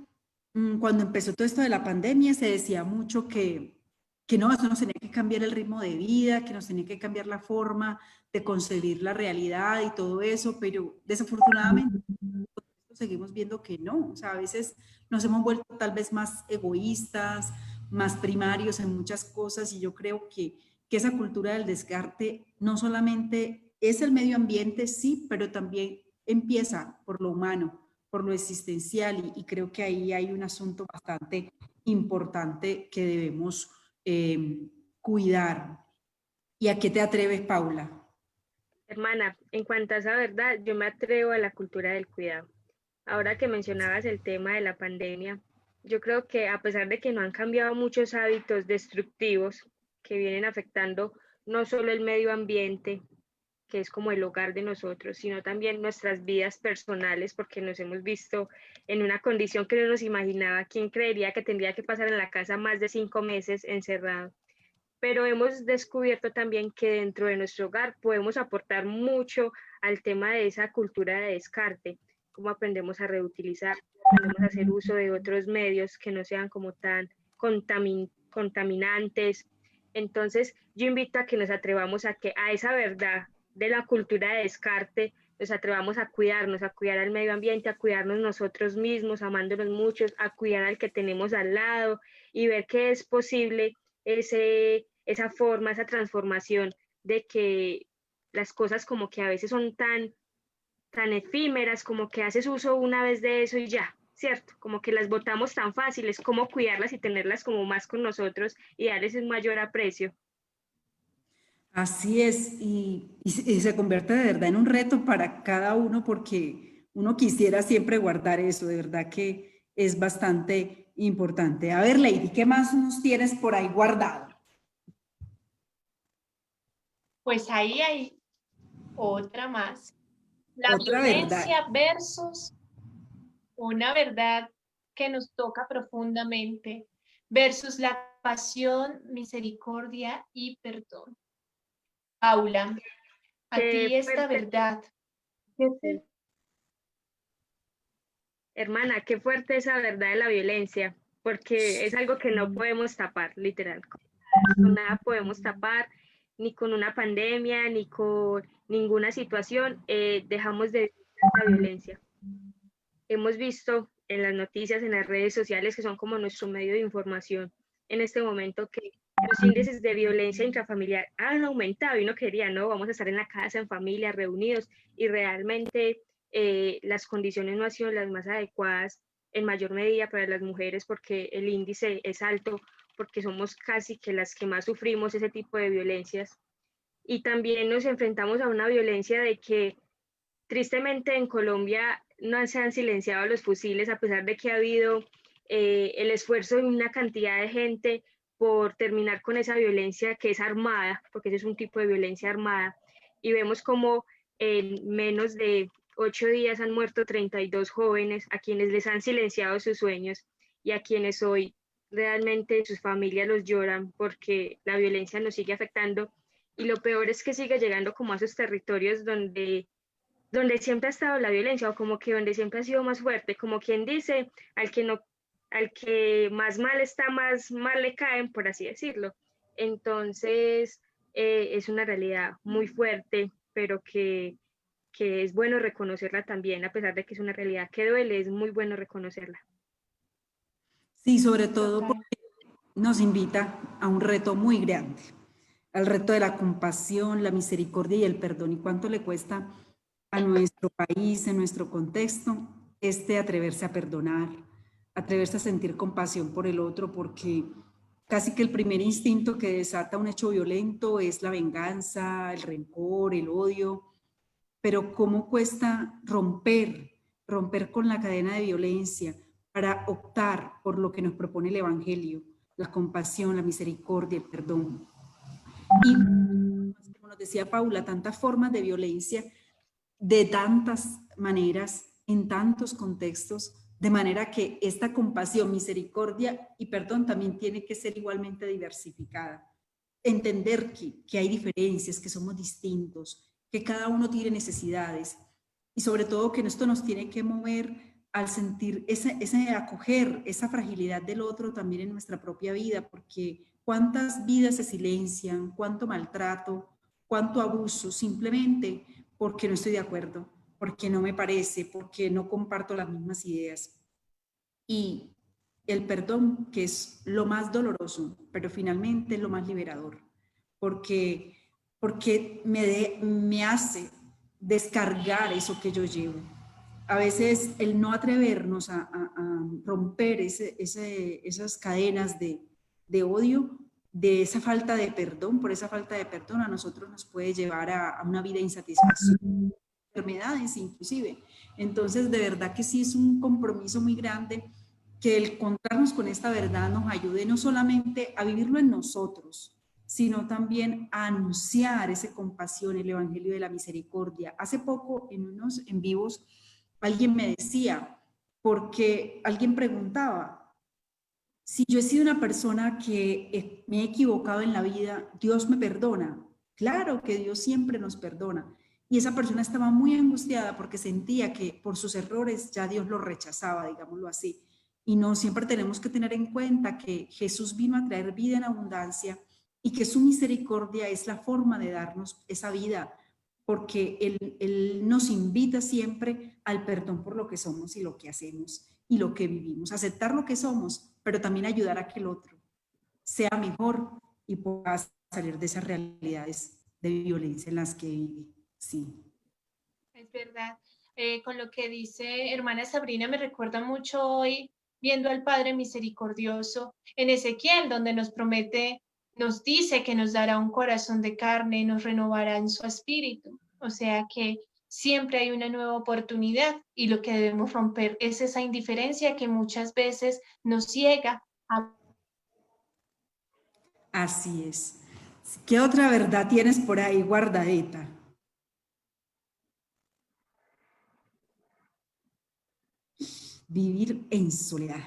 cuando empezó todo esto de la pandemia, se decía mucho que no, eso nos tenía que cambiar el ritmo de vida, que nos tenía que cambiar la forma de concebir la realidad y todo eso, pero desafortunadamente seguimos viendo que no. O sea, a veces nos hemos vuelto tal vez más egoístas, más primarios en muchas cosas y yo creo que esa cultura del descarte no solamente es el medio ambiente, sí, pero también empieza por lo humano, por lo existencial, y creo que ahí hay un asunto bastante importante que debemos cuidar. ¿Y a qué te atreves, Paula? Hermana, en cuanto a esa verdad, yo me atrevo a la cultura del cuidado. Ahora que mencionabas el tema de la pandemia, yo creo que a pesar de que no han cambiado muchos hábitos destructivos que vienen afectando no solo el medio ambiente, que es como el hogar de nosotros, sino también nuestras vidas personales, porque nos hemos visto en una condición que no nos imaginaba. ¿Quién creería que tendría que pasar en la casa más de 5 meses encerrado? Pero hemos descubierto también que dentro de nuestro hogar podemos aportar mucho al tema de esa cultura de descarte, cómo aprendemos a reutilizar, aprendemos a hacer uso de otros medios que no sean como tan contaminantes. Entonces, yo invito a que nos atrevamos a que a esa verdad de la cultura de descarte, nos atrevamos a cuidarnos, a cuidar al medio ambiente, a cuidarnos nosotros mismos, amándonos muchos, a cuidar al que tenemos al lado y ver que es posible esa forma, esa transformación de que las cosas como que a veces son tan efímeras, como que haces uso una vez de eso y ya, ¿cierto? Como que las botamos tan fáciles, como cuidarlas y tenerlas como más con nosotros y darles un mayor aprecio. Así es, y se convierte de verdad en un reto para cada uno porque uno quisiera siempre guardar eso, de verdad que es bastante importante. A ver, Lady, ¿qué más nos tienes por ahí guardado? Pues ahí hay otra más. La Otra verdad. violencia versus una verdad que nos toca profundamente versus la pasión, misericordia y perdón. Paula, a ti esta Fuerte, verdad, ¿qué te hermana, qué fuerte esa verdad de la violencia, porque es algo que no podemos tapar, literal. Con nada podemos tapar, ni con una pandemia, ni con ninguna situación, dejamos de vivir la violencia. Hemos visto en las noticias, en las redes sociales, que son como nuestro medio de información en este momento, que los índices de violencia intrafamiliar han aumentado y uno quería, no, vamos a estar en la casa, en familia, reunidos, y realmente las condiciones no han sido las más adecuadas en mayor medida para las mujeres, porque el índice es alto, porque somos casi que las que más sufrimos ese tipo de violencias. Y también nos enfrentamos a una violencia de que tristemente en Colombia no se han silenciado los fusiles, a pesar de que ha habido el esfuerzo de una cantidad de gente por terminar con esa violencia que es armada, porque ese es un tipo de violencia armada, y vemos como en menos de 8 días han muerto 32 jóvenes a quienes les han silenciado sus sueños y a quienes hoy realmente sus familias los lloran porque la violencia nos sigue afectando, y lo peor es que sigue llegando como a esos territorios donde siempre ha estado la violencia, o como que donde siempre ha sido más fuerte, como quien dice, al que más mal está, más mal le caen, por así decirlo. Entonces, es una realidad muy fuerte, pero que es bueno reconocerla también, a pesar de que es una realidad que duele, es muy bueno reconocerla. Sí, sobre todo toca? porque nos invita a un reto muy grande, al reto de la compasión, la misericordia y el perdón. ¿Y cuánto le cuesta a nuestro país, en nuestro contexto, atreverse a perdonar, atreverse a sentir compasión por el otro? Porque casi que el primer instinto que desata un hecho violento es la venganza, el rencor, el odio. Pero cómo cuesta romper con la cadena de violencia para optar por lo que nos propone el Evangelio, la compasión, la misericordia, el perdón. Y como nos decía Paula, tantas formas de violencia, de tantas maneras, en tantos contextos, de manera que esta compasión, misericordia y perdón también tiene que ser igualmente diversificada. Entender que hay diferencias, que somos distintos, que cada uno tiene necesidades, y sobre todo que esto nos tiene que mover al sentir ese acoger esa fragilidad del otro también en nuestra propia vida, porque cuántas vidas se silencian, cuánto maltrato, cuánto abuso, simplemente porque no estoy de acuerdo, porque no me parece, porque no comparto las mismas ideas. Y el perdón, que es lo más doloroso, pero finalmente es lo más liberador, porque porque me hace descargar eso que yo llevo. A veces el no atrevernos a romper esas cadenas de odio, de esa falta de perdón, por esa falta de perdón a nosotros nos puede llevar a una vida de insatisfacción, enfermedades inclusive. Entonces, de verdad que sí es un compromiso muy grande que el encontrarnos con esta verdad nos ayude no solamente a vivirlo en nosotros, sino también a anunciar esa compasión, el evangelio de la misericordia. Hace poco en unos en vivos alguien me decía, porque alguien preguntaba, si yo he sido una persona que me he equivocado en la vida, ¿Dios me perdona? Claro que Dios siempre nos perdona. Y esa persona estaba muy angustiada porque sentía que por sus errores ya Dios lo rechazaba, digámoslo así. Y no, siempre tenemos que tener en cuenta que Jesús vino a traer vida en abundancia y que su misericordia es la forma de darnos esa vida, porque él nos invita siempre al perdón por lo que somos y lo que hacemos y lo que vivimos, aceptar lo que somos, pero también ayudar a que el otro sea mejor y pueda salir de esas realidades de violencia en las que vive. Sí. Es verdad. Con lo que dice hermana Sabrina, me recuerda mucho hoy viendo al Padre Misericordioso en Ezequiel, donde nos promete, nos dice que nos dará un corazón de carne y nos renovará en su espíritu. O sea que siempre hay una nueva oportunidad y lo que debemos romper es esa indiferencia que muchas veces nos ciega a... Así es. ¿Qué otra verdad tienes por ahí guardadita? Vivir en soledad.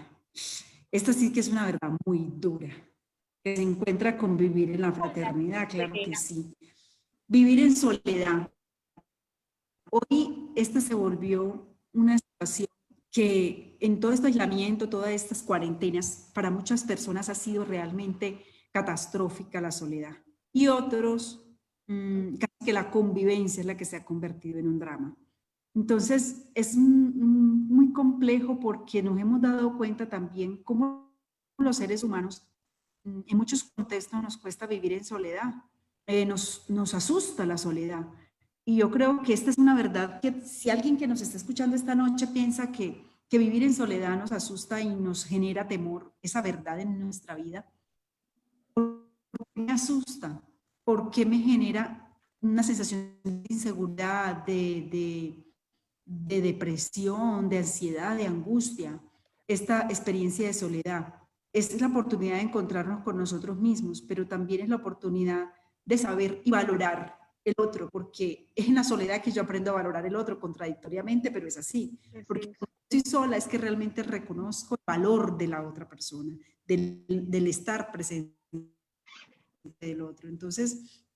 Esta sí que es una verdad muy dura, que se encuentra con vivir en la fraternidad, claro que sí. Vivir en soledad. Hoy esta se volvió una situación que en todo este aislamiento, todas estas cuarentenas, para muchas personas ha sido realmente catastrófica la soledad. Y otros, casi que la convivencia es la que se ha convertido en un drama. Entonces, es muy complejo porque nos hemos dado cuenta también cómo los seres humanos en muchos contextos nos cuesta vivir en soledad, nos asusta la soledad. Y yo creo que esta es una verdad que si alguien que nos está escuchando esta noche piensa que vivir en soledad nos asusta y nos genera temor, esa verdad en nuestra vida, ¿por qué me asusta? ¿Por qué me genera una sensación de inseguridad, de depresión, de ansiedad, de angustia? Esta experiencia de soledad es la oportunidad de encontrarnos con nosotros mismos, pero también es la oportunidad de saber y valorar el otro, porque es en la soledad que yo aprendo a valorar el otro, contradictoriamente, pero es así. Porque cuando estoy sola es que realmente reconozco el valor de la otra persona, del estar presente del otro. Entonces,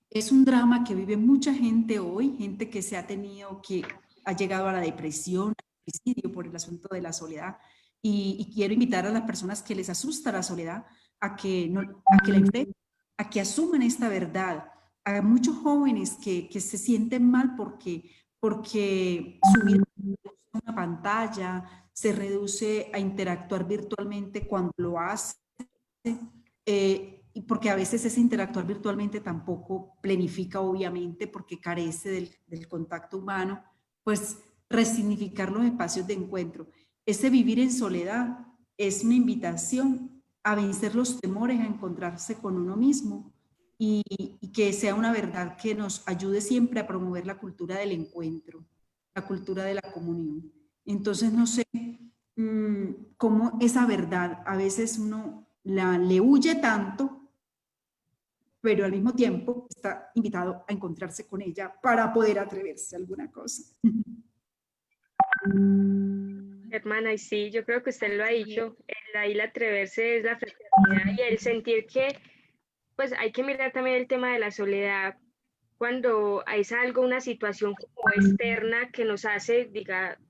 es un drama que vive mucha gente hoy, gente que se ha tenido, que ha llegado a la depresión, al suicidio por el asunto de la soledad. Y quiero invitar a las personas que les asusta la soledad a que la enfrenten, a que asuman esta verdad. A muchos jóvenes que se sienten mal porque su vida se reduce a una pantalla, se reduce a interactuar virtualmente cuando lo hace. Y porque a veces ese interactuar virtualmente tampoco planifica, obviamente, porque carece del contacto humano, pues resignificar los espacios de encuentro. Ese vivir en soledad es una invitación a vencer los temores, a encontrarse con uno mismo y que sea una verdad que nos ayude siempre a promover la cultura del encuentro, la cultura de la comunión. Entonces, no sé cómo esa verdad a veces uno le huye tanto, pero al mismo tiempo está invitado a encontrarse con ella para poder atreverse a alguna cosa. Hermana, y sí, yo creo que usted lo ha dicho, el atreverse es la fraternidad y el sentir que, pues hay que mirar también el tema de la soledad cuando es algo, una situación como externa que nos hace,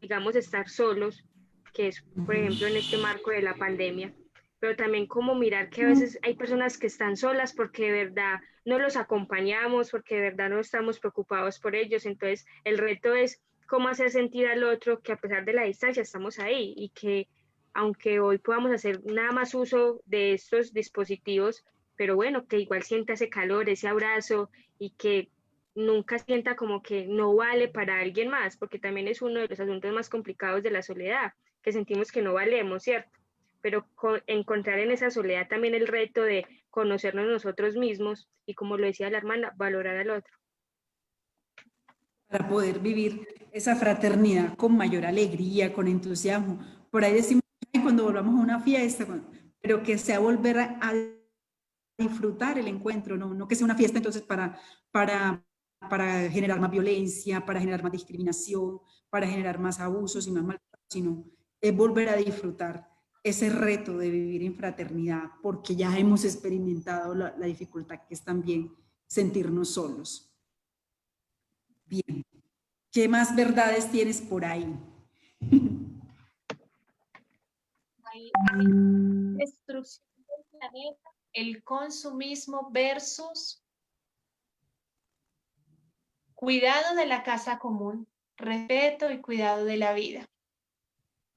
digamos, estar solos, que es, por ejemplo, en este marco de la pandemia, pero también como mirar que a veces hay personas que están solas porque de verdad no los acompañamos, porque de verdad no estamos preocupados por ellos, entonces el reto es cómo hacer sentir al otro que a pesar de la distancia estamos ahí y que aunque hoy podamos hacer nada más uso de estos dispositivos, pero bueno, que igual sienta ese calor, ese abrazo y que nunca sienta como que no vale para alguien más, porque también es uno de los asuntos más complicados de la soledad, que sentimos que no valemos, ¿cierto? Pero encontrar en esa soledad también el reto de conocernos nosotros mismos y, como lo decía la hermana, valorar al otro. Para poder vivir esa fraternidad con mayor alegría, con entusiasmo. Por ahí decimos, "Ay, cuando volvamos a una fiesta", pero que sea volver a disfrutar el encuentro, no que sea una fiesta entonces para generar más violencia, para generar más discriminación, para generar más abusos y más maltrato, sino es volver a disfrutar ese reto de vivir en fraternidad, porque ya hemos experimentado la dificultad que es también sentirnos solos. Bien, ¿qué más verdades tienes por ahí? Hay destrucción del planeta, el consumismo versus cuidado de la casa común, respeto y cuidado de la vida.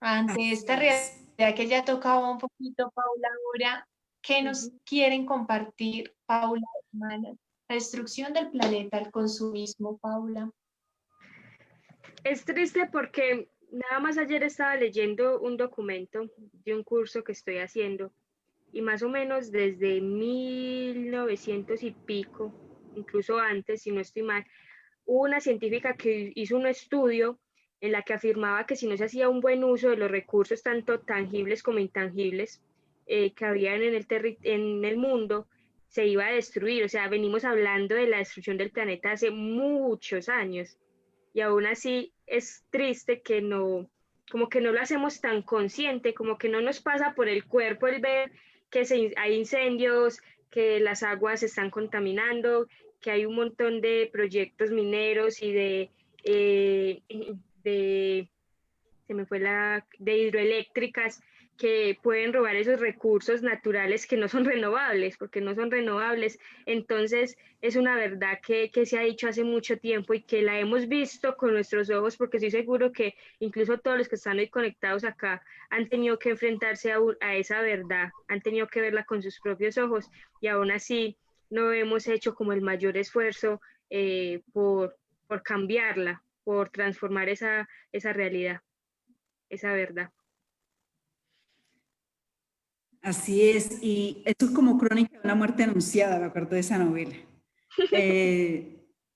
Ante esta realidad que ya tocaba un poquito Paula ahora, ¿qué nos quieren compartir, Paula, hermana? La destrucción del planeta, el consumismo, Paula. Es triste porque nada más ayer estaba leyendo un documento de un curso que estoy haciendo y más o menos desde 1900 y pico, incluso antes, si no estoy mal, hubo una científica que hizo un estudio en la que afirmaba que si no se hacía un buen uso de los recursos, tanto tangibles como intangibles, que habían en el mundo, se iba a destruir. O sea, venimos hablando de la destrucción del planeta hace muchos años y aún así es triste que no, como que no lo hacemos tan consciente, como que no nos pasa por el cuerpo el ver que hay incendios, que las aguas se están contaminando, que hay un montón de proyectos mineros y de se me fue de hidroeléctricas que pueden robar esos recursos naturales que no son renovables, porque no son renovables. Entonces, es una verdad que se ha dicho hace mucho tiempo y que la hemos visto con nuestros ojos, porque estoy seguro que incluso todos los que están hoy conectados acá han tenido que enfrentarse a esa verdad, han tenido que verla con sus propios ojos y aún así no hemos hecho como el mayor esfuerzo por cambiarla, por transformar esa realidad, esa verdad. Así es, y esto es como crónica de una muerte anunciada, me acuerdo de esa novela.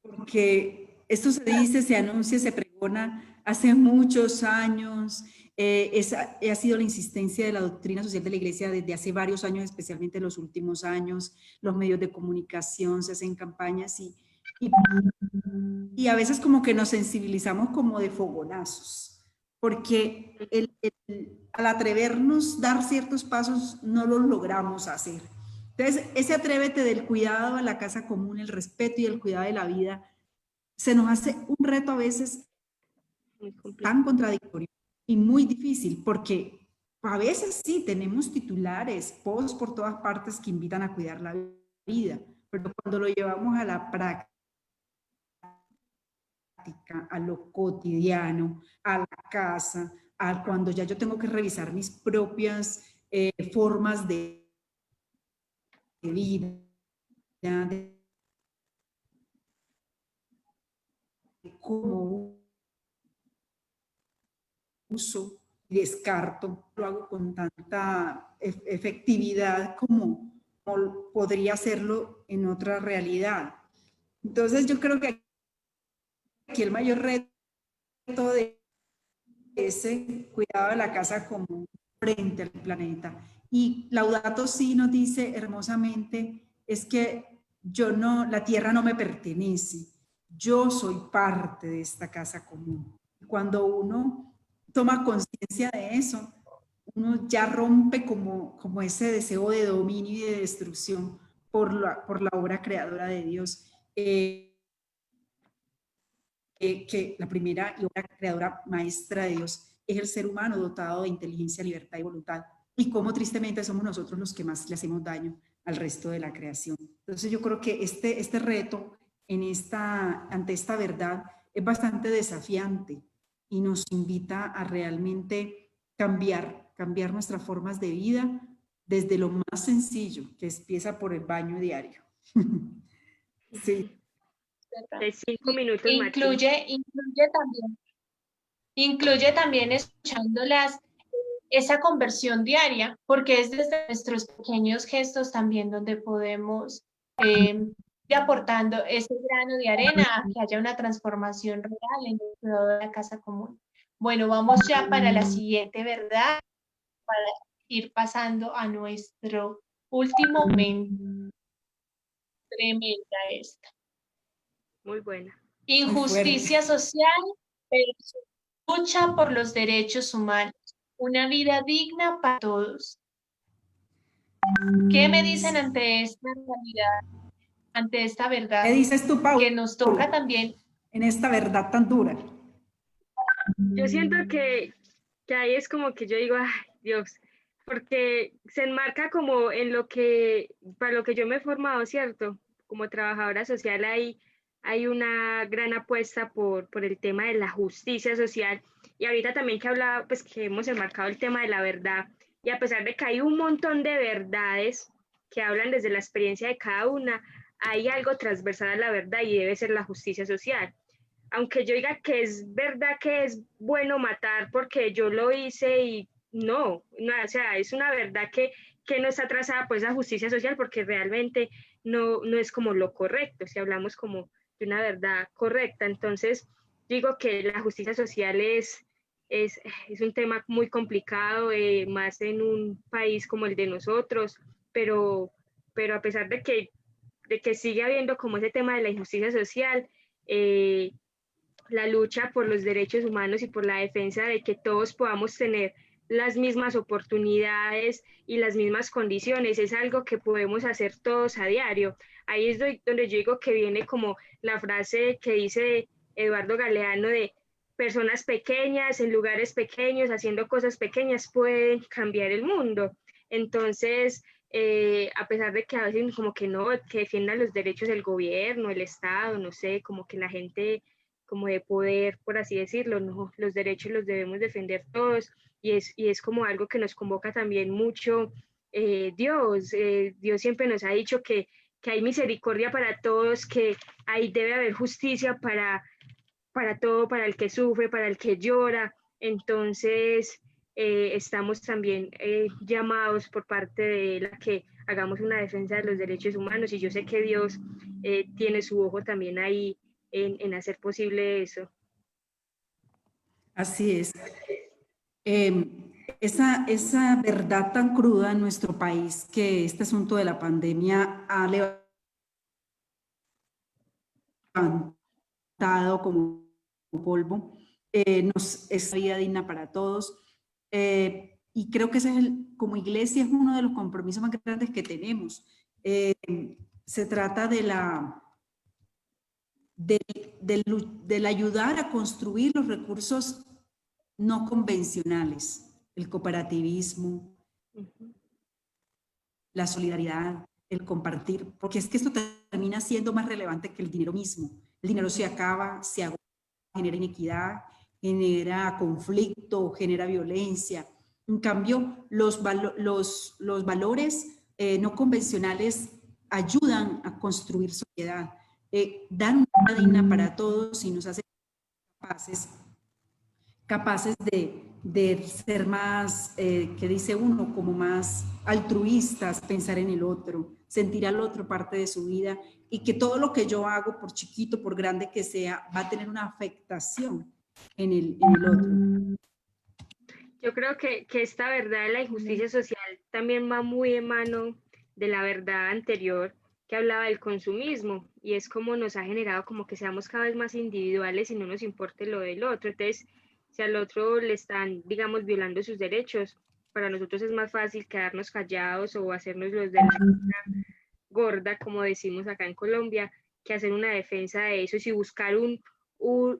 Porque esto se dice, se anuncia, se pregona hace muchos años. Ha sido la insistencia de la doctrina social de la Iglesia desde hace varios años, especialmente en los últimos años. Los medios de comunicación se hacen campañas y a veces como que nos sensibilizamos como de fogonazos, porque al atrevernos a dar ciertos pasos no los logramos hacer. Entonces, ese atrévete del cuidado a la casa común, el respeto y el cuidado de la vida, se nos hace un reto a veces tan contradictorio y muy difícil, porque a veces sí tenemos titulares, posts por todas partes que invitan a cuidar la vida, pero cuando lo llevamos a la práctica, a lo cotidiano, a la casa, a cuando ya yo tengo que revisar mis propias formas de vida, de cómo uso y descarto, lo hago con tanta efectividad como podría hacerlo en otra realidad. Entonces yo creo que aquí el mayor reto de ese cuidado de la casa común frente al planeta. Y Laudato Si nos dice hermosamente, es que la tierra no me pertenece, yo soy parte de esta casa común. Cuando uno toma conciencia de eso, uno ya rompe como ese deseo de dominio y de destrucción por la obra creadora de Dios. Que la primera y obra creadora maestra de Dios es el ser humano dotado de inteligencia, libertad y voluntad, y cómo tristemente somos nosotros los que más le hacemos daño al resto de la creación. Entonces yo creo que este reto ante esta verdad es bastante desafiante y nos invita a realmente cambiar nuestras formas de vida, desde lo más sencillo, que empieza por el baño diario. Sí. De 5 minutos máximo. Incluye también escuchándolas esa conversión diaria, porque es desde nuestros pequeños gestos también donde podemos ir aportando ese grano de arena a que haya una transformación real en toda la casa común. Bueno, vamos ya para la siguiente verdad, para ir pasando a nuestro último momento. Tremenda esta. Muy buena. Injusticia social versus lucha por los derechos humanos. Una vida digna para todos. ¿Qué me dicen ante esta realidad, ante esta verdad? ¿Qué dices tú, Paula? Que nos toca también. En esta verdad tan dura. Yo siento que ahí es como que yo digo, ay, Dios, porque se enmarca como en lo que, para lo que yo me he formado, ¿cierto? Como trabajadora social hay una gran apuesta por el tema de la justicia social. Y ahorita también que hablaba, pues que hemos enmarcado el tema de la verdad. Y a pesar de que hay un montón de verdades que hablan desde la experiencia de cada una, hay algo transversal a la verdad y debe ser la justicia social. Aunque yo diga que es verdad que es bueno matar porque yo lo hice y no, o sea, es una verdad que no está trazada por esa justicia social porque realmente no es como lo correcto, si hablamos como de una verdad correcta. Entonces, digo que la justicia social es un tema muy complicado, más en un país como el de nosotros, pero a pesar de que sigue habiendo como ese tema de la injusticia social, la lucha por los derechos humanos y por la defensa de que todos podamos tener las mismas oportunidades y las mismas condiciones es algo que podemos hacer todos a diario. Ahí es donde yo digo que viene como la frase que dice Eduardo Galeano de personas pequeñas en lugares pequeños haciendo cosas pequeñas pueden cambiar el mundo. Entonces, a pesar de que a veces como que no, que defiendan los derechos del gobierno, el Estado, no sé, como que la gente como de poder, por así decirlo, no, los derechos los debemos defender todos y es como algo que nos convoca también mucho Dios. Dios siempre nos ha dicho que hay misericordia para todos, que ahí debe haber justicia para todo, para el que sufre, para el que llora. Entonces, estamos también llamados por parte de la que hagamos una defensa de los derechos humanos y yo sé que Dios tiene su ojo también ahí en hacer posible eso. Así es. Esa verdad tan cruda en nuestro país que este asunto de la pandemia ha levantado como polvo, es vida digna para todos. Y creo que ese es como iglesia es uno de los compromisos más grandes que tenemos. Se trata del ayudar a construir los recursos no convencionales, el cooperativismo, la solidaridad, el compartir, porque es que esto termina siendo más relevante que el dinero mismo. El dinero se acaba, se agota, genera inequidad, genera conflicto, genera violencia. En cambio, los valores no convencionales ayudan a construir sociedad, dan una vida digna para todos y nos hacen capaces de ser más, que dice uno, como más altruistas, pensar en el otro, sentir al otro parte de su vida y que todo lo que yo hago, por chiquito, por grande que sea, va a tener una afectación en el otro. Yo creo que esta verdad de la injusticia social también va muy en mano de la verdad anterior que hablaba del consumismo y es como nos ha generado como que seamos cada vez más individuales y no nos importe lo del otro. Entonces, si al otro le están, digamos, violando sus derechos, para nosotros es más fácil quedarnos callados o hacernos los de la gorda, como decimos acá en Colombia, que hacer una defensa de eso y buscar un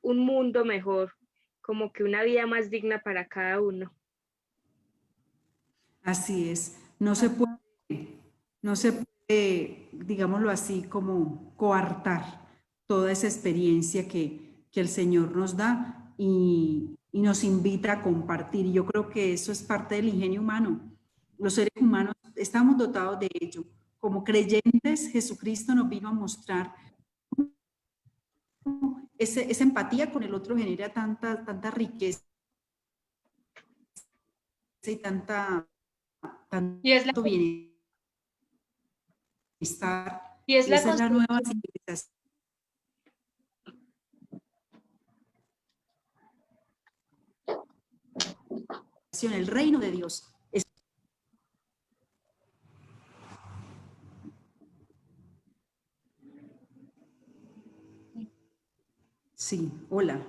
mundo mejor, como que una vida más digna para cada uno. Así es, no se puede, digámoslo así, como coartar toda esa experiencia que el Señor nos da y nos invita a compartir. Yo creo que eso es parte del ingenio humano. los seres humanos estamos dotados de ello. Como creyentes, Jesucristo nos vino a mostrar esa empatía con el otro genera tanta riqueza y tanto bienestar. Y es la Esa es la nueva construcción. civilización. El reino de Dios. Sí, hola.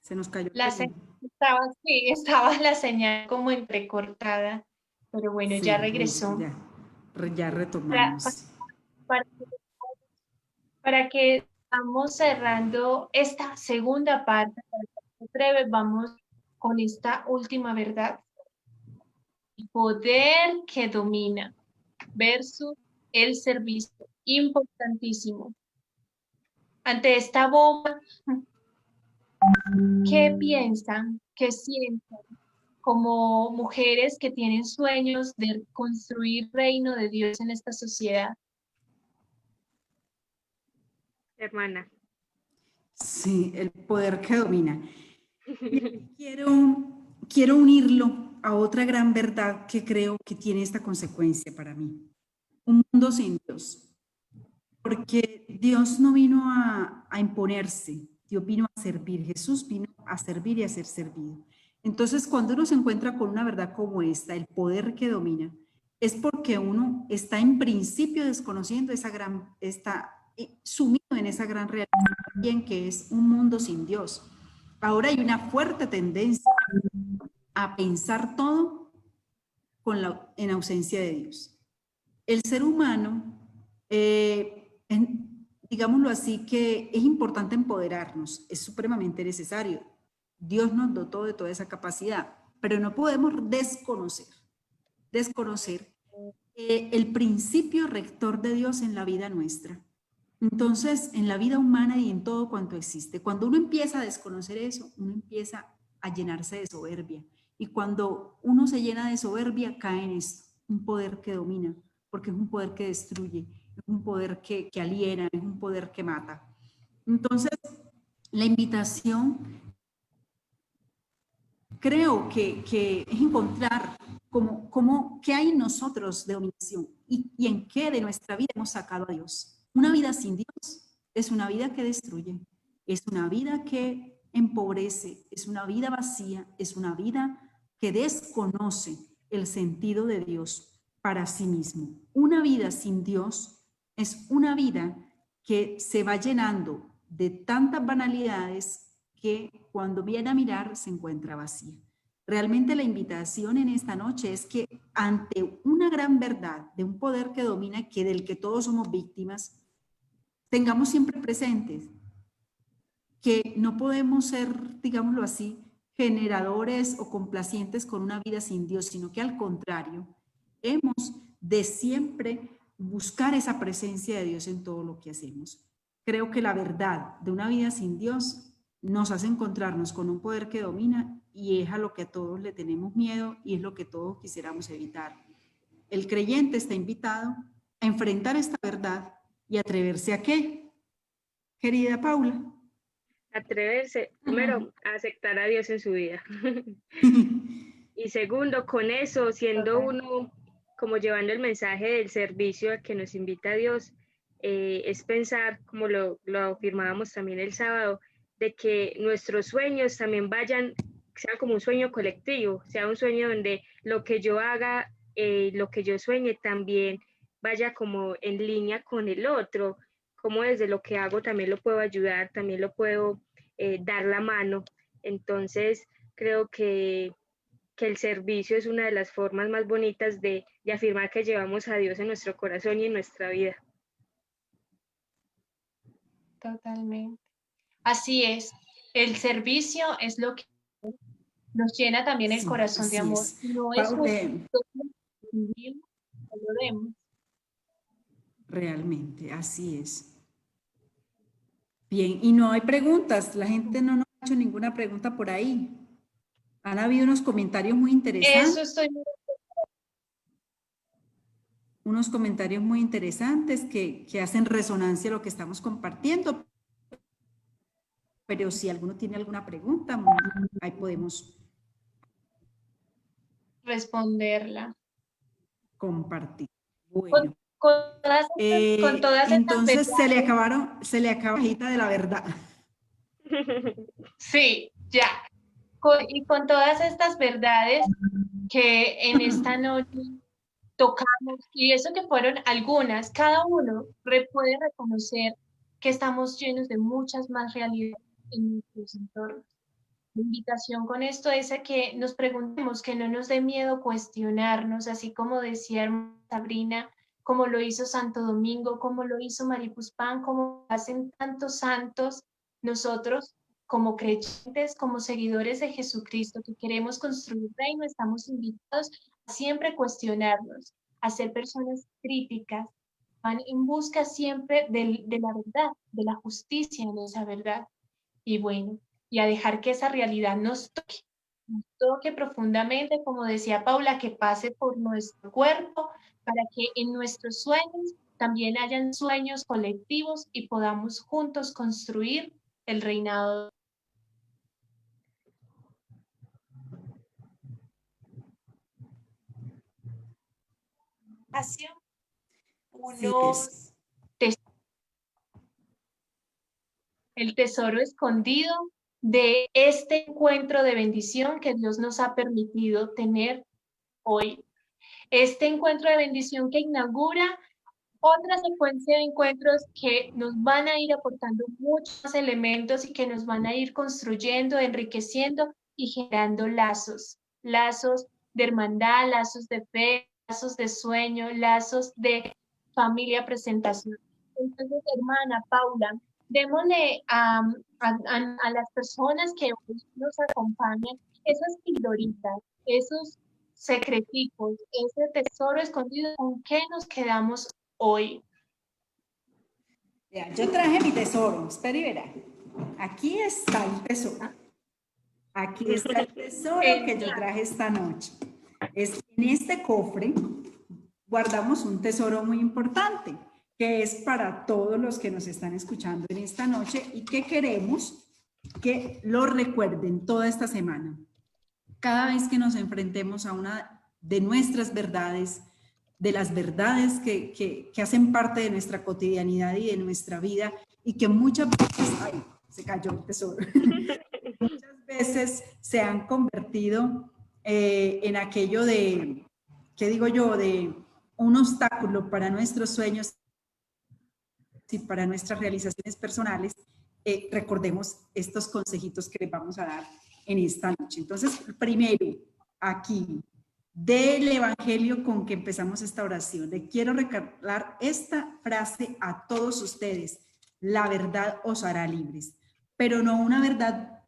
Se nos cayó. Estaba la señal como entrecortada, pero bueno, Sí, ya regresó. Ya retomamos. Para que estamos cerrando esta segunda parte, breve, vamos con esta última verdad. El poder que domina versus el servicio. Importantísimo. Ante esta bomba, ¿qué piensan? ¿Qué sienten como mujeres que tienen sueños de construir reino de Dios en esta sociedad? Hermana. Sí, el poder que domina. Quiero unirlo a otra gran verdad que creo que tiene esta consecuencia para mí. Un mundo sin Dios. Porque Dios no vino a imponerse, Dios vino a servir. Jesús vino a servir y a ser servido. Entonces, cuando uno se encuentra con una verdad como esta, el poder que domina, es porque uno está en principio desconociendo está sumido en esa gran realidad también, que es un mundo sin Dios. Ahora hay una fuerte tendencia a pensar todo en ausencia de Dios. El ser humano, digámoslo así, que es importante empoderarnos, es supremamente necesario. Dios nos dotó de toda esa capacidad, pero no podemos desconocer el principio rector de Dios en la vida nuestra. Entonces, en la vida humana y en todo cuanto existe, cuando uno empieza a desconocer eso, uno empieza a llenarse de soberbia. Y cuando uno se llena de soberbia, cae en esto, un poder que domina, porque es un poder que destruye, es un poder que aliena, es un poder que mata. Entonces, la invitación creo que es encontrar qué hay en nosotros de dominación y en qué de nuestra vida hemos sacado a Dios. Una vida sin Dios es una vida que destruye, es una vida que empobrece, es una vida vacía, es una vida que desconoce el sentido de Dios para sí mismo. Una vida sin Dios es una vida que se va llenando de tantas banalidades que cuando viene a mirar se encuentra vacía. Realmente la invitación en esta noche es que ante una gran verdad de un poder que domina, del que todos somos víctimas, tengamos siempre presentes que no podemos ser, digámoslo así, generadores o complacientes con una vida sin Dios, sino que al contrario, hemos de siempre buscar esa presencia de Dios en todo lo que hacemos. Creo que la verdad de una vida sin Dios nos hace encontrarnos con un poder que domina y es a lo que a todos le tenemos miedo y es lo que todos quisiéramos evitar. El creyente está invitado a enfrentar esta verdad y atreverse a ¿qué? Querida Paula. Atreverse, primero, a aceptar a Dios en su vida. Y segundo, con eso, siendo uno, como llevando el mensaje del servicio a que nos invita a Dios, es pensar, como lo afirmábamos también el sábado, de que nuestros sueños también sea como un sueño colectivo, sea un sueño donde lo que yo haga, lo que yo sueñe también vaya como en línea con el otro, como desde lo que hago también lo puedo ayudar, también lo puedo dar la mano. Entonces, creo que el servicio es una de las formas más bonitas de afirmar que llevamos a Dios en nuestro corazón y en nuestra vida. Totalmente. Así es. El servicio es lo que nos llena también el corazón de amor. No es lo demos. Realmente, así es. Bien, y no hay preguntas. La gente no nos ha hecho ninguna pregunta por ahí. Han habido unos comentarios muy interesantes. Eso estoy unos comentarios muy interesantes que hacen resonancia a lo que estamos compartiendo. Pero si alguno tiene alguna pregunta, ahí podemos responderla. compartir. Bueno, Con todas estas entonces verdades, se le acaba la hojita de la verdad. sí, ya. Y con todas estas verdades que en esta noche tocamos, y eso que fueron algunas, cada uno puede reconocer que estamos llenos de muchas más realidades en nuestros entornos. La invitación con esto es a que nos preguntemos, que no nos dé miedo cuestionarnos, así como decía Sabrina, como lo hizo Santo Domingo, como lo hizo Maripuspán, como hacen tantos santos. Nosotros, como creyentes, como seguidores de Jesucristo, que queremos construir reino, estamos invitados a siempre cuestionarnos, a ser personas críticas, van en busca siempre de la verdad, de la justicia en esa verdad. Y bueno, y a dejar que esa realidad nos toque profundamente, como decía Paula, que pase por nuestro cuerpo, para que en nuestros sueños también hayan sueños colectivos y podamos juntos construir el reinado. Sí, Unos el tesoro escondido de este encuentro de bendición que Dios nos ha permitido tener hoy. Este encuentro de bendición que inaugura otra secuencia de encuentros que nos van a ir aportando muchos elementos y que nos van a ir construyendo, enriqueciendo y generando lazos, lazos de hermandad, lazos de fe, lazos de sueño, lazos de familia presentación. Entonces, hermana Paula, démosle a las personas que hoy nos acompañan esas pildoritas, esos secreticos, ese tesoro escondido, ¿con qué nos quedamos hoy? ya, yo traje mi tesoro, espera y verá. Aquí está el tesoro. Aquí está el tesoro que yo traje esta noche. En este cofre guardamos un tesoro muy importante, que es para todos los que nos están escuchando en esta noche y que queremos que lo recuerden toda esta semana. Cada vez que nos enfrentemos a una de nuestras verdades, de las verdades que hacen parte de nuestra cotidianidad y de nuestra vida y que muchas veces, ay, se cayó el tesoro, muchas veces se han convertido en aquello de, ¿qué digo yo?, de un obstáculo para nuestros sueños y para nuestras realizaciones personales. Recordemos estos consejitos que les vamos a dar en esta noche. Entonces, primero, aquí, del Evangelio con que empezamos esta oración, le quiero recordar esta frase a todos ustedes: la verdad os hará libres, pero no una verdad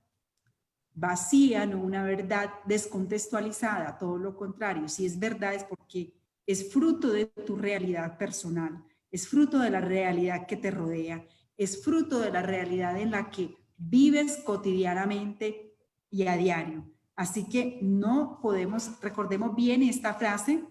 vacía, no una verdad descontextualizada, todo lo contrario. Si es verdad es porque es fruto de tu realidad personal, es fruto de la realidad que te rodea, es fruto de la realidad en la que vives cotidianamente y a diario. Así que no podemos, recordemos bien esta frase: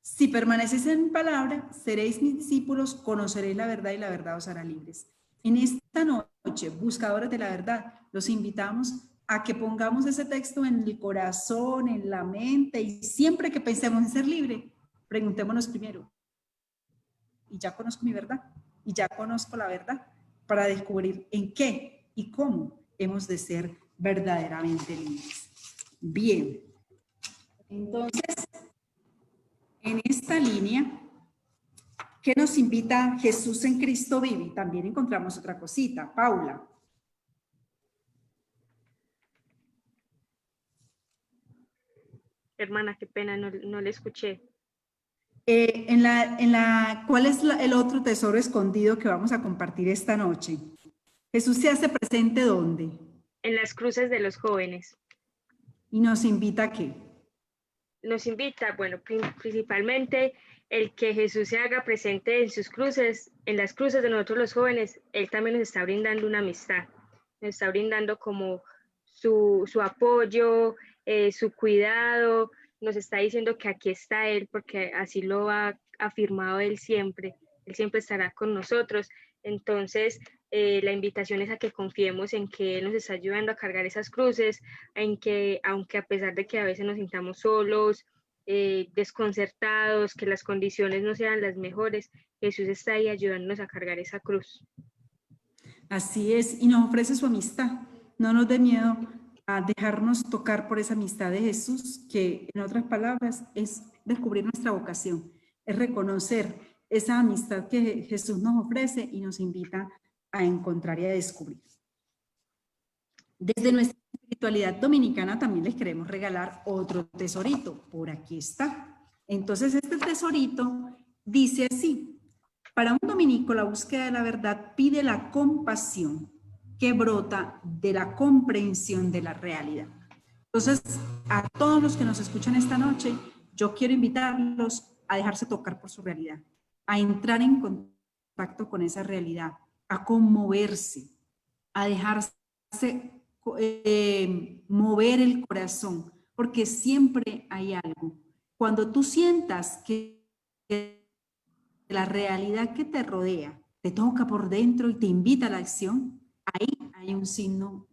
si permaneces en mi palabra, seréis mis discípulos, conoceréis la verdad y la verdad os hará libres. En esta noche, buscadores de la verdad, los invitamos a que pongamos ese texto en el corazón, en la mente, y siempre que pensemos en ser libre, preguntémonos primero: ¿y ya conozco mi verdad? ¿Y ya conozco la verdad? Para descubrir en qué y cómo hemos de ser verdaderamente libres. Bien, entonces, en esta línea, ¿qué nos invita Jesús en Cristo vive? También encontramos otra cosita. Paula. Hermana, qué pena, no le escuché. ¿Cuál es el otro tesoro escondido que vamos a compartir esta noche? Jesús se hace presente ¿dónde? En las cruces de los jóvenes. ¿Y nos invita a qué? Nos invita, bueno, principalmente el que Jesús se haga presente en sus cruces, en las cruces de nosotros los jóvenes. Él también nos está brindando una amistad, nos está brindando como su apoyo, su cuidado, nos está diciendo que aquí está Él, porque así lo ha afirmado Él siempre estará con nosotros. Entonces, la invitación es a que confiemos en que Él nos está ayudando a cargar esas cruces, en que aunque a pesar de que a veces nos sintamos solos, desconcertados, que las condiciones no sean las mejores, Jesús está ahí ayudándonos a cargar esa cruz. Así es, y nos ofrece su amistad. No nos dé miedo a dejarnos tocar por esa amistad de Jesús, que en otras palabras es descubrir nuestra vocación, es reconocer esa amistad que Jesús nos ofrece y nos invita a encontrar y a descubrir. Desde nuestra espiritualidad dominicana también les queremos regalar otro tesorito. Por aquí está. Entonces este tesorito dice así: para un dominico la búsqueda de la verdad pide la compasión que brota de la comprensión de la realidad. Entonces, a todos los que nos escuchan esta noche, yo quiero invitarlos a dejarse tocar por su realidad, a entrar en contacto con esa realidad, a conmoverse, a dejarse mover el corazón, porque siempre hay algo. Cuando tú sientas que la realidad que te rodea te toca por dentro y te invita a la acción, ahí hay un signo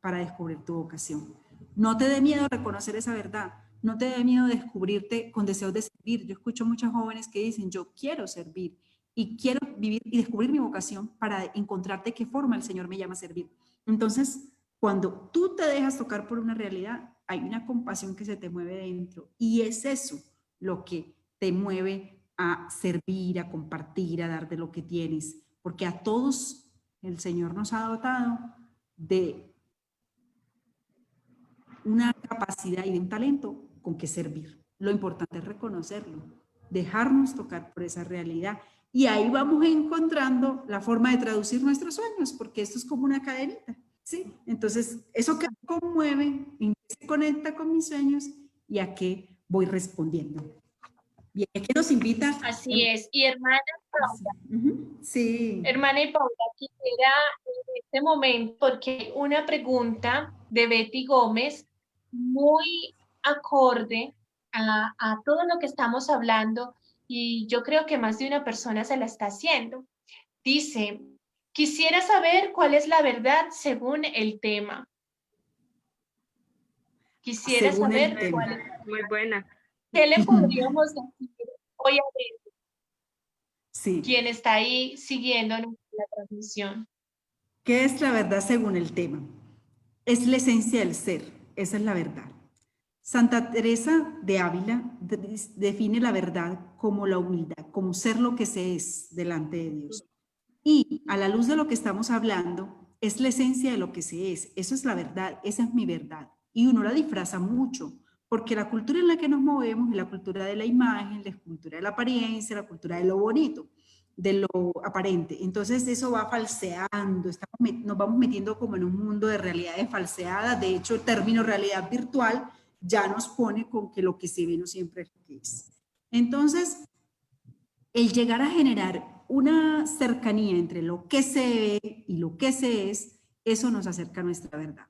para descubrir tu vocación. No te dé miedo reconocer esa verdad, no te dé miedo descubrirte con deseos de servir. Yo escucho muchas jóvenes que dicen, yo quiero servir y quiero vivir y descubrir mi vocación para encontrar de qué forma el Señor me llama a servir. Entonces, cuando tú te dejas tocar por una realidad, hay una compasión que se te mueve dentro y es eso lo que te mueve a servir, a compartir, a dar de lo que tienes, porque a todos el Señor nos ha dotado de una capacidad y de un talento con que servir. Lo importante es reconocerlo, dejarnos tocar por esa realidad y ahí vamos encontrando la forma de traducir nuestros sueños, porque esto es como una cadenita, ¿sí? Entonces, eso que me conmueve, en qué se conecta con mis sueños y a qué voy respondiendo. Bien, ¿qué nos invita? Así es. Y hermana Paula, sí. Hermana y Paula, quisiera en este momento, porque hay una pregunta de Betty Gómez muy acorde a todo lo que estamos hablando y yo creo que más de una persona se la está haciendo. Dice, quisiera saber cuál es la verdad según el tema. Quisiera Según el saber tema. cuál es la verdad. Muy buena. ¿Qué le podríamos decir hoy a Betty, Sí. quien está ahí siguiéndonos la transmisión? ¿Qué es la verdad según el tema? Es la esencia del ser, esa es la verdad. Santa Teresa de Ávila define la verdad como la humildad, como ser lo que se es delante de Dios. Y a la luz de lo que estamos hablando, es la esencia de lo que se es, eso es la verdad, esa es mi verdad. Y uno la disfraza mucho, porque la cultura en la que nos movemos es la cultura de la imagen, la cultura de la apariencia, la cultura de lo bonito, de lo aparente. Entonces eso va falseando, nos vamos metiendo como en un mundo de realidades falseadas. De hecho, el término realidad virtual ya nos pone con que lo que se ve no siempre es lo que es. Entonces, el llegar a generar una cercanía entre lo que se ve y lo que se es, eso nos acerca a nuestra verdad.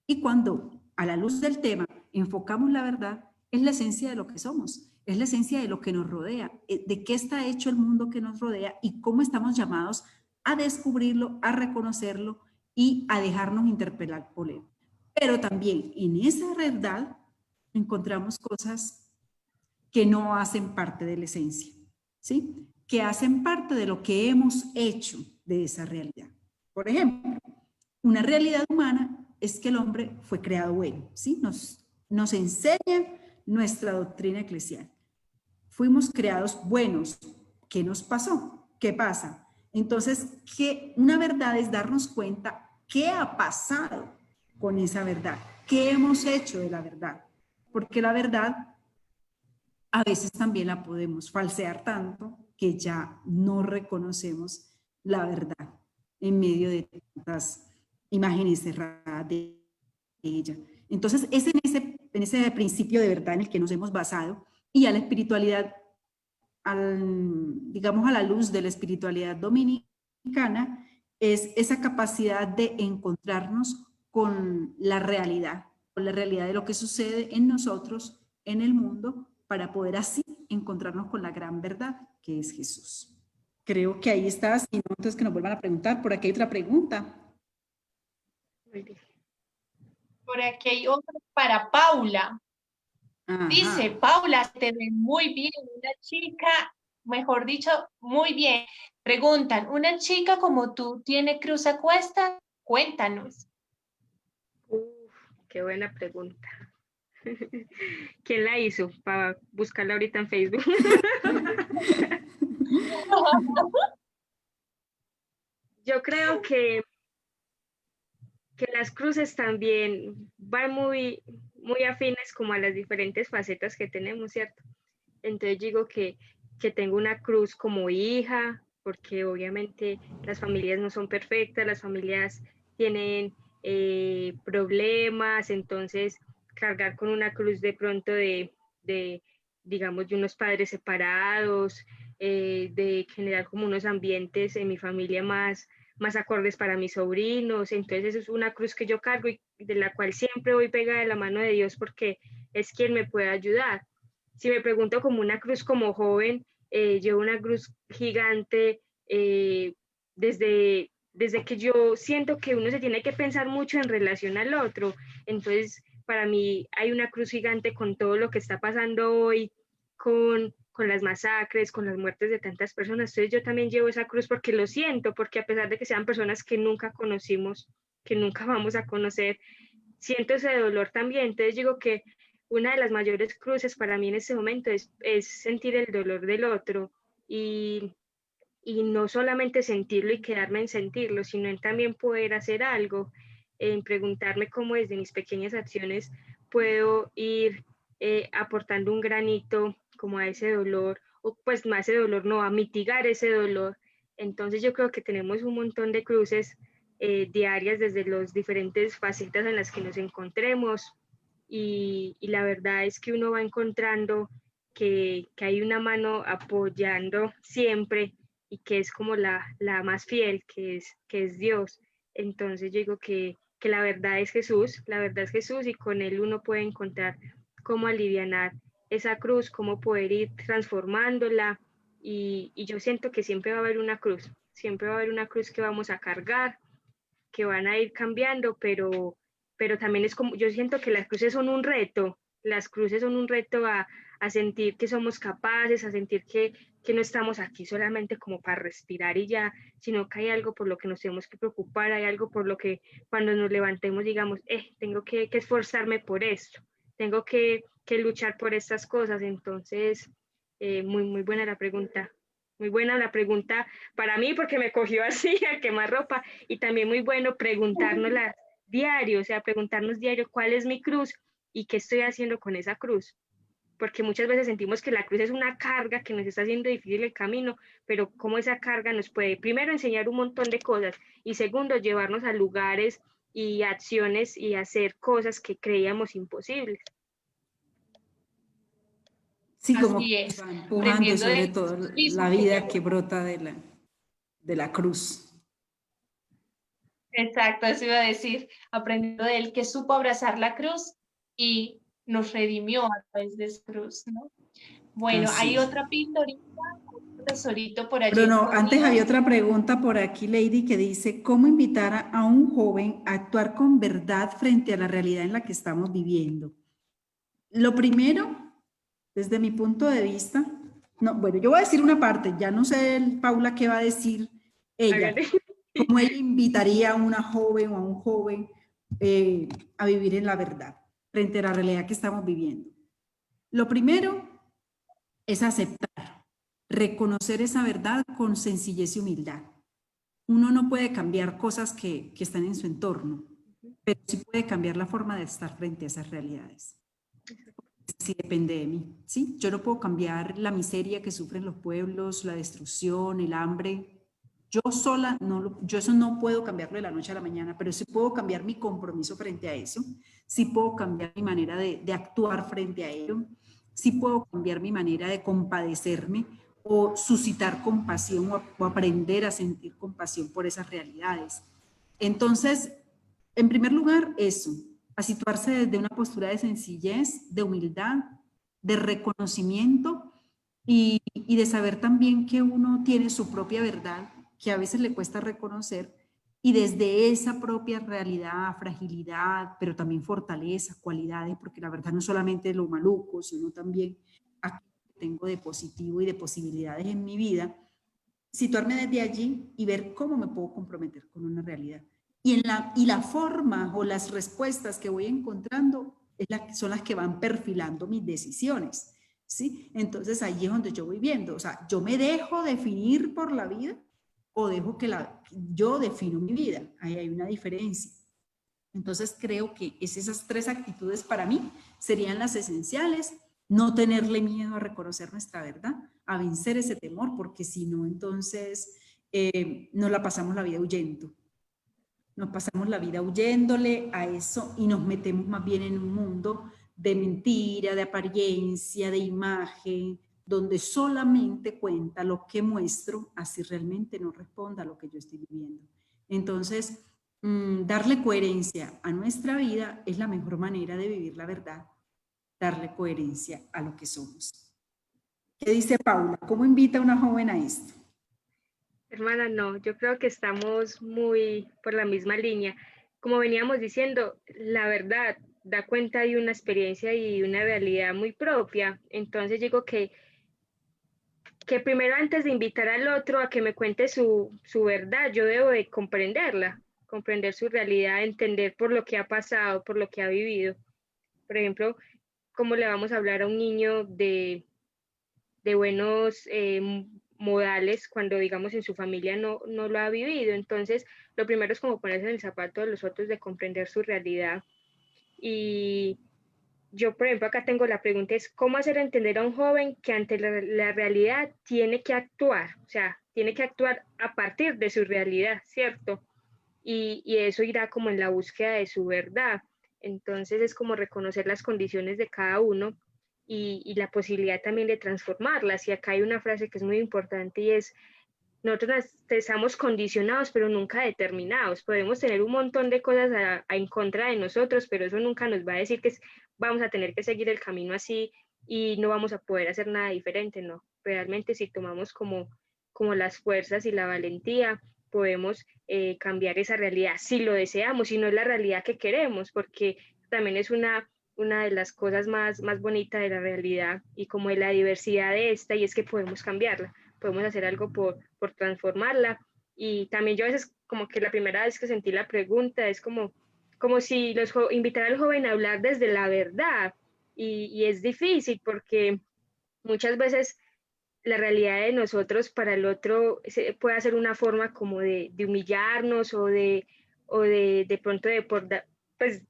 Y cuando a la luz del tema enfocamos la verdad, es la esencia de lo que somos, es la esencia de lo que nos rodea, de qué está hecho el mundo que nos rodea y cómo estamos llamados a descubrirlo, a reconocerlo y a dejarnos interpelar por él. Pero también en esa verdad encontramos cosas que no hacen parte de la esencia, ¿sí? Que hacen parte de lo que hemos hecho de esa realidad. Por ejemplo, una realidad humana es que el hombre fue creado bueno, ¿sí? Nos enseña nuestra doctrina eclesial. Fuimos creados buenos. ¿Qué nos pasó? ¿Qué pasa? Entonces, una verdad es darnos cuenta qué ha pasado con esa verdad, qué hemos hecho de la verdad, porque la verdad a veces también la podemos falsear tanto que ya no reconocemos la verdad en medio de tantas imágenes cerradas de ella. Entonces, es en ese principio de verdad en el que nos hemos basado y a la espiritualidad, digamos a la luz de la espiritualidad dominicana, es esa capacidad de encontrarnos con la realidad de lo que sucede en nosotros en el mundo para poder así encontrarnos con la gran verdad que es Jesús. Creo que ahí está, si no, entonces que nos vuelvan a preguntar. Por aquí hay otra pregunta. Muy bien. Por aquí hay otra para Paula. Ajá. Dice, Paula, te ve muy bien, una chica, mejor dicho, muy bien. Preguntan, ¿una chica como tú tiene cruz a cuestas? Cuéntanos. Qué buena pregunta. ¿Quién la hizo? Para buscarla ahorita en Facebook. Yo creo que las cruces también van muy afines como a las diferentes facetas que tenemos, ¿cierto? Entonces digo que tengo una cruz como hija, porque obviamente las familias no son perfectas, las familias tienen problemas, entonces cargar con una cruz de pronto digamos, de unos padres separados, de generar como unos ambientes en mi familia más acordes para mis sobrinos, entonces eso es una cruz que yo cargo y de la cual siempre voy pegada de la mano de Dios porque es quien me puede ayudar. Si me pregunto como una cruz como joven, llevo una cruz gigante desde que yo siento que uno se tiene que pensar mucho en relación al otro. Entonces, para mí hay una cruz gigante con todo lo que está pasando hoy, con las masacres, con las muertes de tantas personas. Entonces yo también llevo esa cruz porque lo siento, porque a pesar de que sean personas que nunca conocimos, que nunca vamos a conocer, siento ese dolor también. Entonces digo que una de las mayores cruces para mí en este momento es sentir el dolor del otro y no solamente sentirlo y quedarme en sentirlo, sino en también poder hacer algo, en preguntarme cómo desde mis pequeñas acciones puedo ir aportando un granito como a ese dolor, o pues no a ese dolor, no, a mitigar ese dolor. Entonces yo creo que tenemos un montón de cruces diarias desde las diferentes facetas en las que nos encontremos y la verdad es que uno va encontrando que hay una mano apoyando siempre y que es como la más fiel, que es Dios. Entonces yo digo que la verdad es Jesús, la verdad es Jesús y con Él uno puede encontrar cómo alivianar esa cruz, cómo poder ir transformándola y yo siento que siempre va a haber una cruz, siempre va a haber una cruz que vamos a cargar, que van a ir cambiando, pero también es como, yo siento que las cruces son un reto, las cruces son un reto a sentir que somos capaces, a sentir que no estamos aquí solamente como para respirar y ya, sino que hay algo por lo que nos tenemos que preocupar, hay algo por lo que cuando nos levantemos digamos, tengo que esforzarme por esto, tengo que luchar por estas cosas, entonces, muy buena la pregunta. Muy buena la pregunta para mí porque me cogió así a quemar ropa y también muy bueno preguntárnosla diario, o sea, preguntarnos diario cuál es mi cruz y qué estoy haciendo con esa cruz. Porque muchas veces sentimos que la cruz es una carga que nos está haciendo difícil el camino, pero cómo esa carga nos puede, primero, enseñar un montón de cosas y segundo, llevarnos a lugares y acciones y hacer cosas que creíamos imposibles. Sí, como Así que es, va empujando aprendiendo sobre del todo mismo la que vida llevó. que brota de la cruz. Exacto, eso iba a decir, aprendiendo de él que supo abrazar la cruz y nos redimió a través de esa cruz, ¿no? Bueno, Así hay es. otra pildorita, un tesorito por Pero allí no, antes escondido. había otra pregunta por aquí, Lady, que dice, ¿cómo invitar a un joven a actuar con verdad frente a la realidad en la que estamos viviendo? Lo primero, desde mi punto de vista, no, bueno, yo voy a decir una parte, ya no sé, Paula, qué va a decir ella, Hágale. cómo ella invitaría a una joven o a un joven a vivir en la verdad frente a la realidad que estamos viviendo. Lo primero es aceptar, reconocer esa verdad con sencillez y humildad. Uno no puede cambiar cosas que están en su entorno, pero sí puede cambiar la forma de estar frente a esas realidades. Sí depende de mí, ¿sí? Yo no puedo cambiar la miseria que sufren los pueblos, la destrucción, el hambre. Yo sola, yo eso no puedo cambiarlo de la noche a la mañana, pero sí puedo cambiar mi compromiso frente a eso, sí puedo cambiar mi manera de actuar frente a ello, sí puedo cambiar mi manera de compadecerme o suscitar compasión o aprender a sentir compasión por esas realidades. Entonces, en primer lugar, eso, a situarse desde una postura de sencillez, de humildad de reconocimiento y de saber también que uno tiene su propia verdad, que a veces le cuesta reconocer, y desde esa propia realidad, fragilidad, pero también fortaleza, cualidades, porque la verdad no solamente es lo maluco, sino también aquello que tengo de positivo y de posibilidades en mi vida, situarme desde allí y ver cómo me puedo comprometer con una realidad. Y la forma o las respuestas que voy encontrando son las que van perfilando mis decisiones, ¿sí? Entonces ahí es donde yo voy viendo, o sea, yo me dejo definir por la vida o dejo que yo defino mi vida. Ahí hay una diferencia. Entonces creo que esas tres actitudes para mí serían las esenciales. No tenerle miedo a reconocer nuestra verdad, a vencer ese temor, porque si no, entonces nos la pasamos la vida huyendo. Nos pasamos la vida huyéndole a eso y nos metemos más bien en un mundo de mentira, de apariencia, de imagen, donde solamente cuenta lo que muestro, así realmente no responda a lo que yo estoy viviendo. Entonces, darle coherencia a nuestra vida es la mejor manera de vivir la verdad, darle coherencia a lo que somos. ¿Qué dice Paula? ¿Cómo invita a una joven a esto? Hermana, no, yo creo que estamos muy por la misma línea. Como veníamos diciendo, la verdad da cuenta de una experiencia y una realidad muy propia. Entonces digo que primero antes de invitar al otro a que me cuente su verdad, yo debo de comprenderla, comprender su realidad, entender por lo que ha pasado, por lo que ha vivido. Por ejemplo, ¿cómo le vamos a hablar a un niño de buenos modales cuando, digamos, en su familia no lo ha vivido? Entonces, lo primero es como ponerse en el zapato de los otros, de comprender su realidad. Y yo, por ejemplo, acá tengo la pregunta, es ¿cómo hacer entender a un joven que ante la realidad tiene que actuar? O sea, tiene que actuar a partir de su realidad, ¿cierto? Y eso irá como en la búsqueda de su verdad. Entonces es como reconocer las condiciones de cada uno y la posibilidad también de transformarlas. Y acá hay una frase que es muy importante y es, nosotros estamos condicionados, pero nunca determinados. Podemos tener un montón de cosas en contra de nosotros, pero eso nunca nos va a decir que vamos a tener que seguir el camino así y no vamos a poder hacer nada diferente, no. Realmente si tomamos como las fuerzas y la valentía, podemos cambiar esa realidad si lo deseamos, si no es la realidad que queremos, porque también es una de las cosas más bonitas de la realidad y como de la diversidad de esta, y es que podemos cambiarla, podemos hacer algo por transformarla. Y también yo a veces como que la primera vez que sentí la pregunta es como si invitar al joven a hablar desde la verdad, y es difícil porque muchas veces la realidad de nosotros para el otro puede ser una forma como de humillarnos o de pronto pues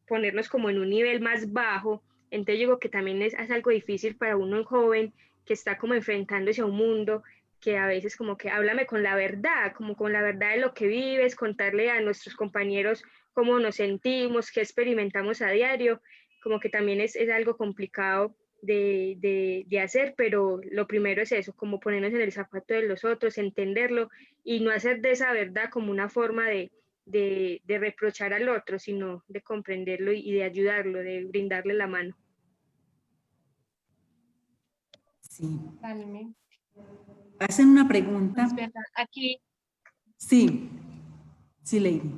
ponernos como en un nivel más bajo. Entonces digo que también es algo difícil para uno joven que está como enfrentándose a un mundo que a veces como que háblame con la verdad, como con la verdad de lo que vives, contarle a nuestros compañeros cómo nos sentimos, qué experimentamos a diario, como que también es algo complicado de hacer, pero lo primero es eso, como ponernos en el zapato de los otros, entenderlo y no hacer de esa verdad como una forma de reprochar al otro, sino de comprenderlo y de ayudarlo, de brindarle la mano. Sí. Totalmente. Hacen una pregunta. Es verdad. Aquí. Sí, sí, Lady.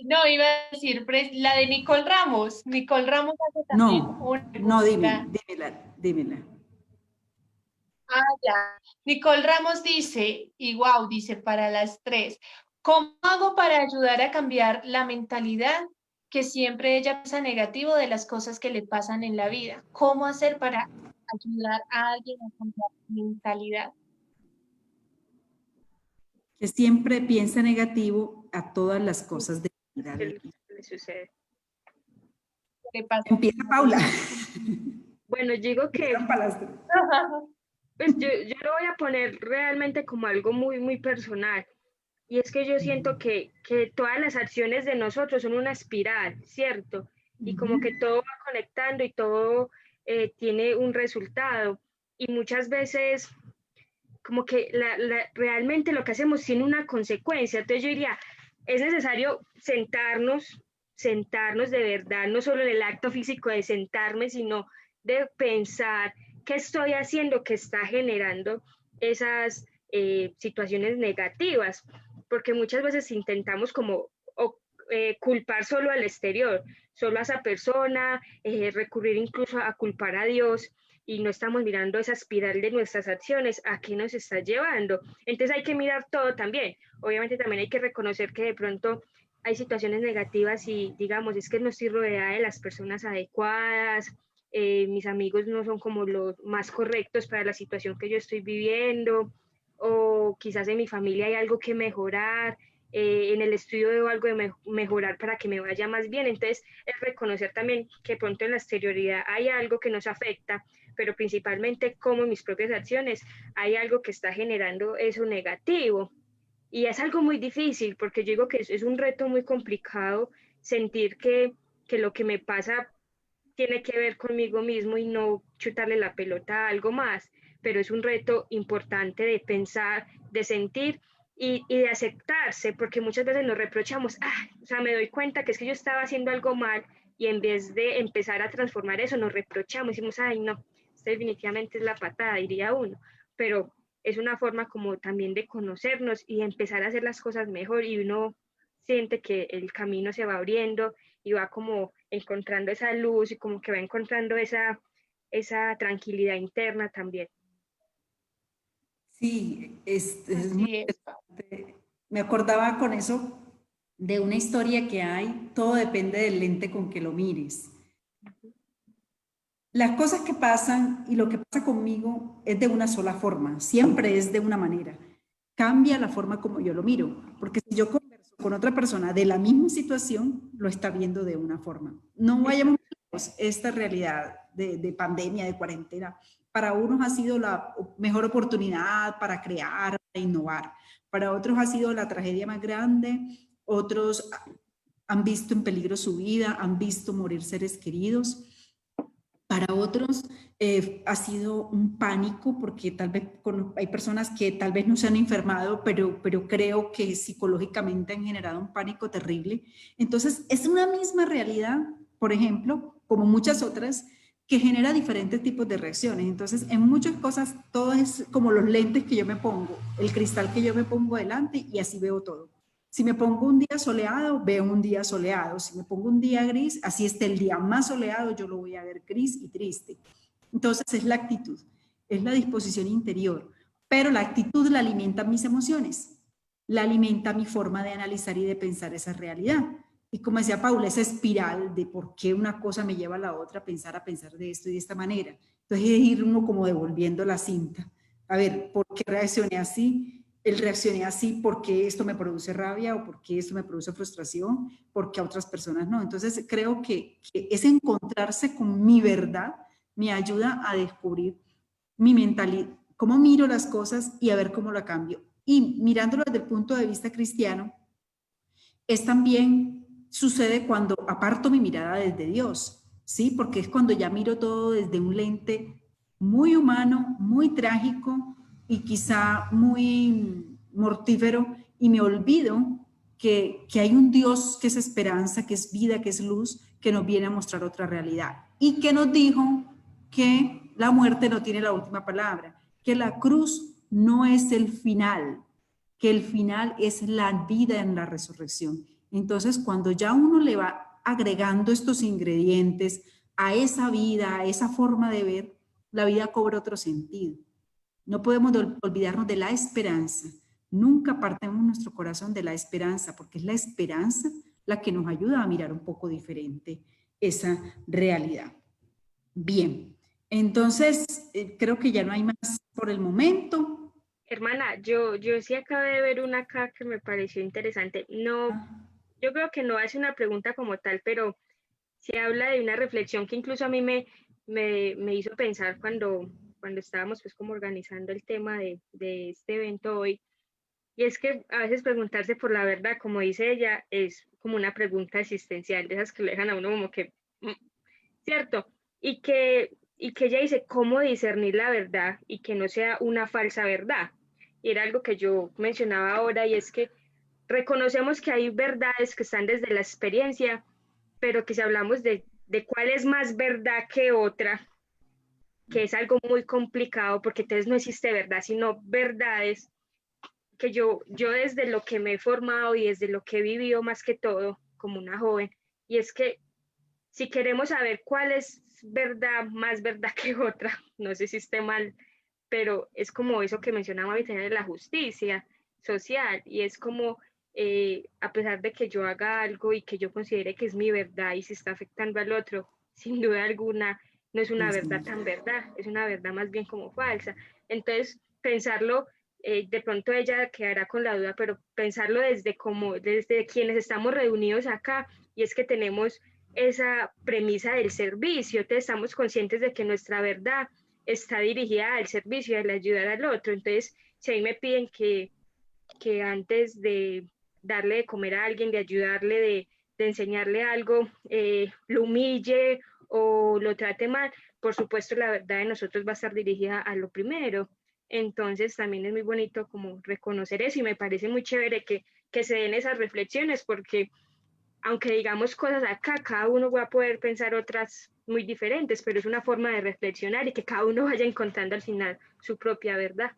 No, iba a decir la de Nicole Ramos. Nicole Ramos hace también una pregunta. Dímela. Ah, ya. Nicole Ramos dice, y wow, dice para las tres, ¿cómo hago para ayudar a cambiar la mentalidad que siempre ella piensa negativo de las cosas que le pasan en la vida? ¿Cómo hacer para ayudar a alguien a cambiar la mentalidad? Que siempre piensa negativo a todas las cosas de la vida. ¿Qué le sucede? ¿Qué le pasa? Empieza Paula. Bueno, digo que pues yo lo voy a poner realmente como algo muy personal. Y es que yo siento que todas las acciones de nosotros son una espiral, ¿cierto? Y como que todo va conectando y todo tiene un resultado. Y muchas veces como que realmente lo que hacemos tiene una consecuencia. Entonces yo diría, es necesario sentarnos, sentarnos de verdad, no solo en el acto físico de sentarme, sino de pensar qué estoy haciendo que está generando esas situaciones negativas, porque muchas veces intentamos como culpar solo al exterior, solo a esa persona, recurrir incluso a culpar a Dios, y no estamos mirando esa espiral de nuestras acciones, a qué nos está llevando. Entonces hay que mirar todo también. Obviamente también hay que reconocer que de pronto hay situaciones negativas y digamos, es que no estoy rodeada de las personas adecuadas, mis amigos no son como los más correctos para la situación que yo estoy viviendo, o quizás en mi familia hay algo que mejorar, en el estudio debo algo de mejorar para que me vaya más bien. Entonces, es reconocer también que pronto en la exterioridad hay algo que nos afecta, pero principalmente como mis propias acciones hay algo que está generando eso negativo. Y es algo muy difícil, porque yo digo que es un reto muy complicado sentir que lo que me pasa tiene que ver conmigo mismo y no chutarle la pelota a algo más, pero es un reto importante de pensar, de sentir y de aceptarse, porque muchas veces nos reprochamos, o sea, me doy cuenta que es que yo estaba haciendo algo mal y en vez de empezar a transformar eso, nos reprochamos, decimos, ay, no, esto definitivamente es la patada, diría uno, pero es una forma como también de conocernos y empezar a hacer las cosas mejor, y uno siente que el camino se va abriendo y va como encontrando esa luz y como que va encontrando esa tranquilidad interna también. Sí, es muy Así es. interesante. Me acordaba con eso de una historia que hay, todo depende del lente con que lo mires. Las cosas que pasan y lo que pasa conmigo es de una sola forma, siempre es de una manera. Cambia la forma como yo lo miro, porque si yo converso con otra persona de la misma situación, lo está viendo de una forma. No vayamos lejos, esta realidad de pandemia, de cuarentena, para unos ha sido la mejor oportunidad para crear, para innovar. Para otros ha sido la tragedia más grande, otros han visto en peligro su vida, han visto morir seres queridos. Para otros ha sido un pánico porque tal vez hay personas que tal vez no se han enfermado, pero creo que psicológicamente han generado un pánico terrible. Entonces, es una misma realidad, por ejemplo, como muchas otras, que genera diferentes tipos de reacciones. Entonces, en muchas cosas, todo es como los lentes que yo me pongo, el cristal que yo me pongo delante y así veo todo. Si me pongo un día soleado, veo un día soleado. Si me pongo un día gris, así esté el día más soleado, yo lo voy a ver gris y triste. Entonces es la actitud, es la disposición interior. Pero la actitud la alimenta mis emociones, la alimenta mi forma de analizar y de pensar esa realidad. Y como decía Paula, esa espiral de por qué una cosa me lleva a la otra, a pensar de esto y de esta manera. Entonces es ir uno como devolviendo la cinta. A ver, ¿por qué reaccioné así? El reaccioné así porque esto me produce rabia o porque esto me produce frustración, porque a otras personas no. Entonces creo que es encontrarse con mi verdad, me ayuda a descubrir mi mentalidad, cómo miro las cosas y a ver cómo la cambio. Y mirándolo desde el punto de vista cristiano, es también sucede cuando aparto mi mirada desde Dios, ¿sí? Porque es cuando ya miro todo desde un lente muy humano, muy trágico y quizá muy mortífero, y me olvido que hay un Dios que es esperanza, que es vida, que es luz, que nos viene a mostrar otra realidad y que nos dijo que la muerte no tiene la última palabra, que la cruz no es el final, que el final es la vida en la resurrección. Entonces, cuando ya uno le va agregando estos ingredientes a esa vida, a esa forma de ver, la vida cobra otro sentido. No podemos olvidarnos de la esperanza. Nunca partemos nuestro corazón de la esperanza, porque es la esperanza la que nos ayuda a mirar un poco diferente esa realidad. Bien, entonces creo que ya no hay más por el momento. Hermana, yo sí acabé de ver una acá que me pareció interesante. No, yo creo que no hace una pregunta como tal, pero sí habla de una reflexión que incluso a mí me hizo pensar cuando estábamos pues como organizando el tema de este evento hoy. Y es que a veces preguntarse por la verdad, como dice ella, es como una pregunta existencial, de esas que le dejan a uno como que, ¿cierto? Y que ella dice, ¿cómo discernir la verdad y que no sea una falsa verdad? Y era algo que yo mencionaba ahora, y es que reconocemos que hay verdades que están desde la experiencia, pero que si hablamos de cuál es más verdad que otra, que es algo muy complicado, porque entonces no existe verdad, sino verdades que yo desde lo que me he formado y desde lo que he vivido más que todo como una joven, y es que si queremos saber cuál es verdad, más verdad que otra, no sé si esté mal, pero es como eso que mencionaba ahorita de la justicia social, y es como, a pesar de que yo haga algo y que yo considere que es mi verdad y se está afectando al otro, sin duda alguna, no es una Así verdad es. tan verdad, es una verdad más bien como falsa. Entonces, pensarlo, de pronto ella quedará con la duda, pero pensarlo desde quienes estamos reunidos acá, y es que tenemos esa premisa del servicio, entonces estamos conscientes de que nuestra verdad está dirigida al servicio y al ayudar al otro. Entonces, si a mí me piden que antes de darle de comer a alguien, de ayudarle, de enseñarle algo, lo humille o lo trate mal, por supuesto la verdad de nosotros va a estar dirigida a lo primero. Entonces también es muy bonito como reconocer eso, y me parece muy chévere que se den esas reflexiones, porque aunque digamos cosas acá, cada uno va a poder pensar otras muy diferentes, pero es una forma de reflexionar y que cada uno vaya encontrando al final su propia verdad.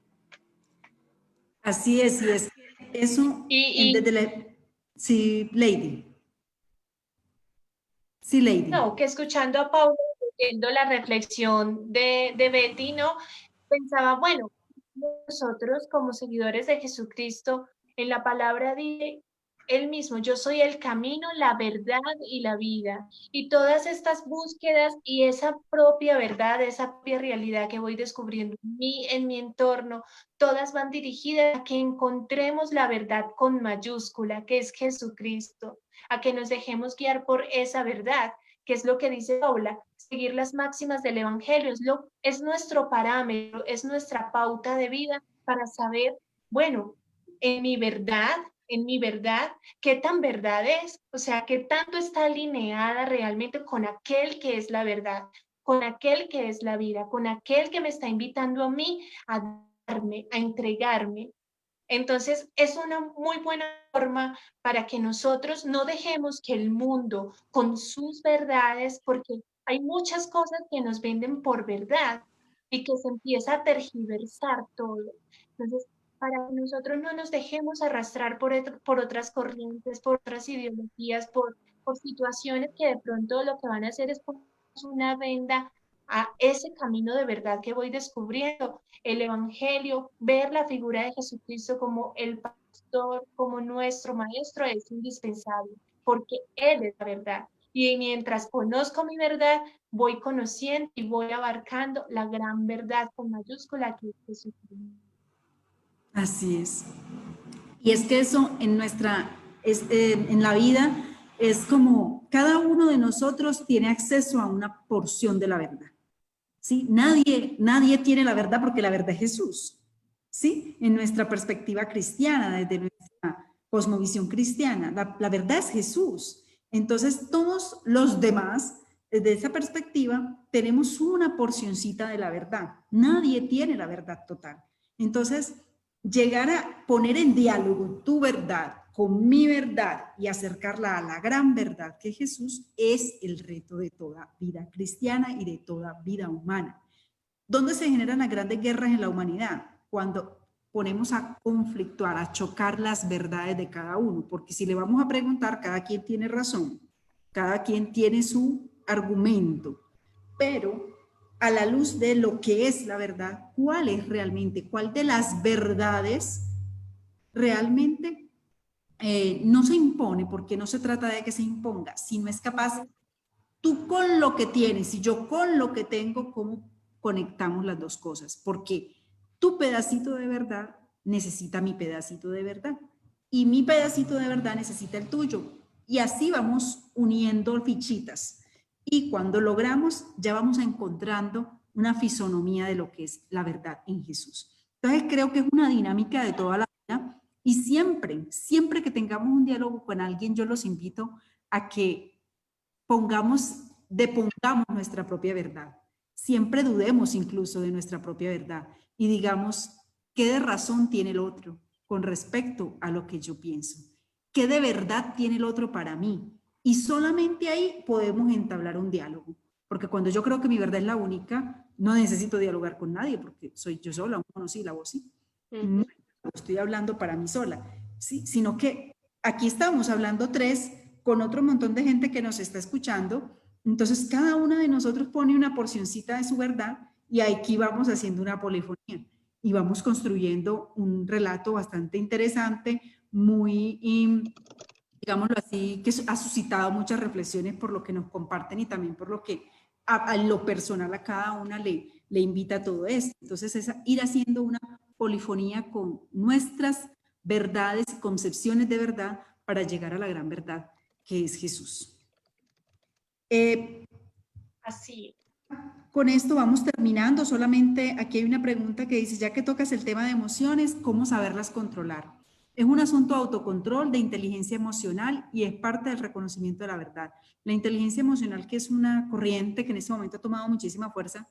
Así es, y es que eso, Y desde la... Sí, Lady. Sí, Lady. no, que escuchando a Paula, viendo la reflexión de Betty, ¿no? Pensaba, bueno, nosotros como seguidores de Jesucristo, en la palabra dice él mismo, yo soy el camino, la verdad y la vida. Y todas estas búsquedas y esa propia verdad, esa propia realidad que voy descubriendo en mi entorno, todas van dirigidas a que encontremos la verdad con mayúscula, que es Jesucristo, a que nos dejemos guiar por esa verdad, que es lo que dice Paula, seguir las máximas del Evangelio, es nuestro parámetro, es nuestra pauta de vida para saber, bueno, en mi verdad, qué tan verdad es, o sea, qué tanto está alineada realmente con aquel que es la verdad, con aquel que es la vida, con aquel que me está invitando a mí a darme, a entregarme. Entonces, es una muy buena forma para que nosotros no dejemos que el mundo con sus verdades, porque hay muchas cosas que nos venden por verdad y que se empieza a tergiversar todo. Entonces, para que nosotros no nos dejemos arrastrar por otras corrientes, por otras ideologías, por situaciones que de pronto lo que van a hacer es poner una venda a ese camino de verdad que voy descubriendo, el Evangelio, ver la figura de Jesucristo como el pastor, como nuestro maestro es indispensable, porque Él es la verdad. Y mientras conozco mi verdad, voy conociendo y voy abarcando la gran verdad con mayúscula que es Jesucristo. Así es. Y es que eso en la vida es como cada uno de nosotros tiene acceso a una porción de la verdad. ¿Sí? Nadie tiene la verdad porque la verdad es Jesús. ¿Sí? En nuestra perspectiva cristiana, desde nuestra cosmovisión cristiana, la verdad es Jesús. Entonces, todos los demás, desde esa perspectiva, tenemos una porcioncita de la verdad. Nadie tiene la verdad total. Entonces, llegar a poner en diálogo tu verdad con mi verdad y acercarla a la gran verdad que Jesús es el reto de toda vida cristiana y de toda vida humana. ¿Dónde se generan las grandes guerras en la humanidad? Cuando ponemos a conflictuar, a chocar las verdades de cada uno, porque si le vamos a preguntar, cada quien tiene razón, cada quien tiene su argumento, pero a la luz de lo que es la verdad, ¿cuál es realmente, cuál de las verdades realmente no se impone? Porque no se trata de que se imponga, sino es capaz tú con lo que tienes y yo con lo que tengo, ¿cómo conectamos las dos cosas? Porque tu pedacito de verdad necesita mi pedacito de verdad y mi pedacito de verdad necesita el tuyo. Y así vamos uniendo fichitas. Y cuando logramos, ya vamos encontrando una fisonomía de lo que es la verdad en Jesús. Entonces creo que es una dinámica de toda la vida y siempre que tengamos un diálogo con alguien, yo los invito a que depongamos nuestra propia verdad. Siempre dudemos incluso de nuestra propia verdad y digamos, ¿qué de razón tiene el otro con respecto a lo que yo pienso? ¿Qué de verdad tiene el otro para mí? Y solamente ahí podemos entablar un diálogo. Porque cuando yo creo que mi verdad es la única, no necesito dialogar con nadie, porque soy yo sola, uno sí, la voz sí. No estoy hablando para mí sola, ¿sí? Sino que aquí estamos hablando tres con otro montón de gente que nos está escuchando. Entonces cada una de nosotros pone una porcioncita de su verdad y aquí vamos haciendo una polifonía y vamos construyendo un relato bastante interesante, muy, digámoslo así, que ha suscitado muchas reflexiones por lo que nos comparten y también por lo que a lo personal a cada una le invita a todo esto. Entonces es ir haciendo una polifonía con nuestras verdades y concepciones de verdad para llegar a la gran verdad que es Jesús. Así. Con esto vamos terminando. Solamente aquí hay una pregunta que dice, ya que tocas el tema de emociones, ¿cómo saberlas controlar? Es un asunto de autocontrol, de inteligencia emocional y es parte del reconocimiento de la verdad. La inteligencia emocional, que es una corriente que en este momento ha tomado muchísima fuerza,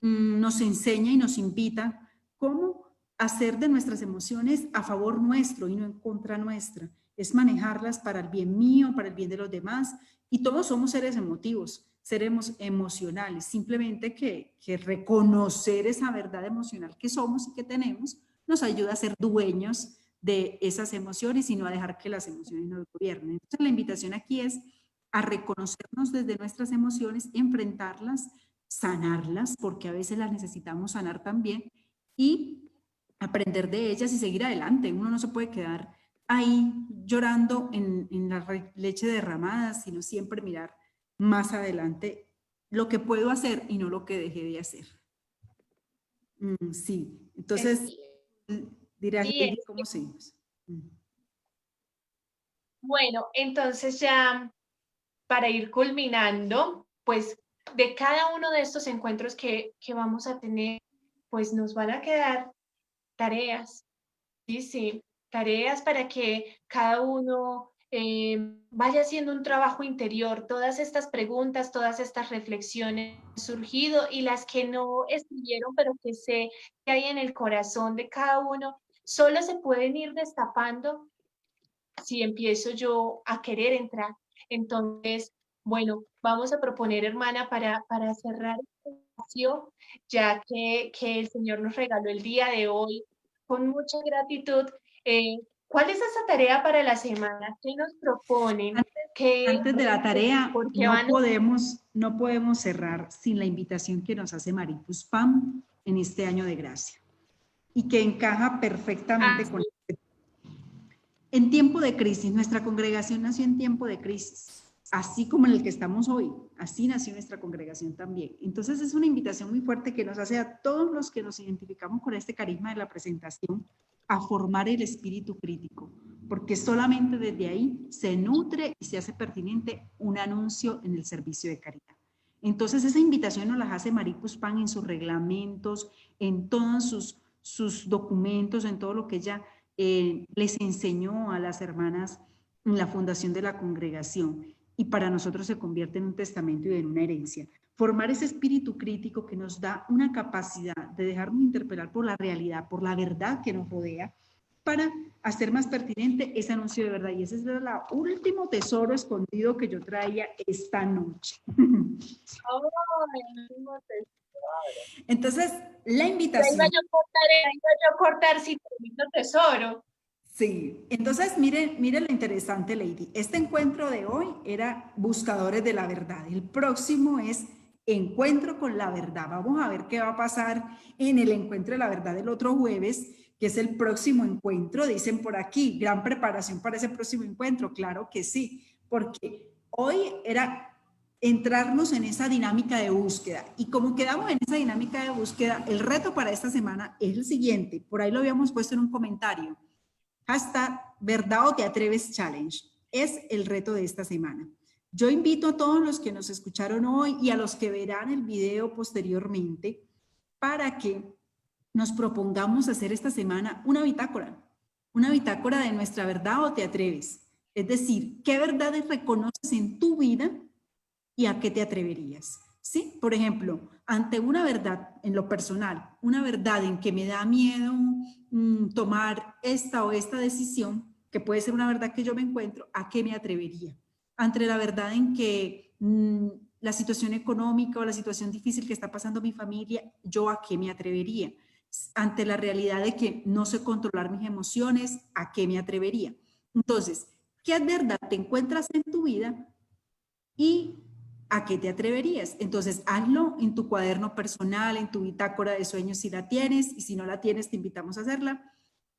nos enseña y nos invita cómo hacer de nuestras emociones a favor nuestro y no en contra nuestra. Es manejarlas para el bien mío, para el bien de los demás, y todos somos seres emotivos, seres emocionales, simplemente que reconocer esa verdad emocional que somos y que tenemos nos ayuda a ser dueños de esas emociones y no a dejar que las emociones nos gobiernen. Entonces la invitación aquí es a reconocernos desde nuestras emociones, enfrentarlas, sanarlas, porque a veces las necesitamos sanar también, y aprender de ellas y seguir adelante. Uno no se puede quedar ahí llorando en la leche derramada, sino siempre mirar más adelante lo que puedo hacer y no lo que dejé de hacer. Sí, entonces dirás, Sí, ¿cómo seguimos? bueno, entonces ya para ir culminando, pues de cada uno de estos encuentros que vamos a tener, pues nos van a quedar tareas, sí, tareas para que cada uno vaya haciendo un trabajo interior, todas estas preguntas, todas estas reflexiones han surgido y las que no estuvieron, pero que sé que hay en el corazón de cada uno, solo se pueden ir destapando si empiezo yo a querer entrar. Entonces, bueno, vamos a proponer, hermana, para cerrar este espacio, ya que el Señor nos regaló el día de hoy, con mucha gratitud. ¿Cuál es esa tarea para la semana? ¿Qué nos proponen? Antes de la tarea, Porque no podemos cerrar sin la invitación que nos hace Maricruz Pam en este año de gracia y que encaja perfectamente con en tiempo de crisis. Nuestra congregación nació en tiempo de crisis, así como en el que estamos hoy, así nació nuestra congregación también. Entonces es una invitación muy fuerte que nos hace a todos los que nos identificamos con este carisma de la presentación a formar el espíritu crítico, porque solamente desde ahí se nutre y se hace pertinente un anuncio en el servicio de caridad. Entonces esa invitación nos la hace Maricruz Pam en sus reglamentos, en todos sus documentos, en todo lo que ella les enseñó a las hermanas en la fundación de la congregación, y para nosotros se convierte en un testamento y en una herencia. Formar ese espíritu crítico que nos da una capacidad de dejarnos interpelar por la realidad, por la verdad que nos rodea, para hacer más pertinente ese anuncio de verdad. Y ese es el último tesoro escondido que yo traía esta noche. Entonces, la invitación... Iba yo a cortar si termino tesoro. Sí, entonces mire lo interesante, Lady. Este encuentro de hoy era buscadores de la verdad. El próximo es encuentro con la verdad. Vamos a ver qué va a pasar en el encuentro de la verdad del otro jueves, que es el próximo encuentro. Dicen por aquí, gran preparación para ese próximo encuentro. Claro que sí, porque hoy era entrarnos en esa dinámica de búsqueda. Y como quedamos en esa dinámica de búsqueda, el reto para esta semana es el siguiente. Por ahí lo habíamos puesto en un comentario. Hashtag ¿verdad o te atreves challenge? Es el reto de esta semana. Yo invito a todos los que nos escucharon hoy y a los que verán el video posteriormente para que nos propongamos hacer esta semana una bitácora de nuestra verdad o te atreves. Es decir, ¿qué verdades reconoces en tu vida y a qué te atreverías? ¿Sí? Por ejemplo, ante una verdad en lo personal, una verdad en que me da miedo tomar esta o esta decisión, que puede ser una verdad que yo me encuentro, ¿a qué me atrevería? ante la verdad en que la situación económica o la situación difícil que está pasando mi familia, ¿yo a qué me atrevería? Ante la realidad de que no sé controlar mis emociones, ¿a qué me atrevería? Entonces, ¿qué verdad te encuentras en tu vida y a qué te atreverías? Entonces, hazlo en tu cuaderno personal, en tu bitácora de sueños si la tienes, y si no la tienes, te invitamos a hacerla.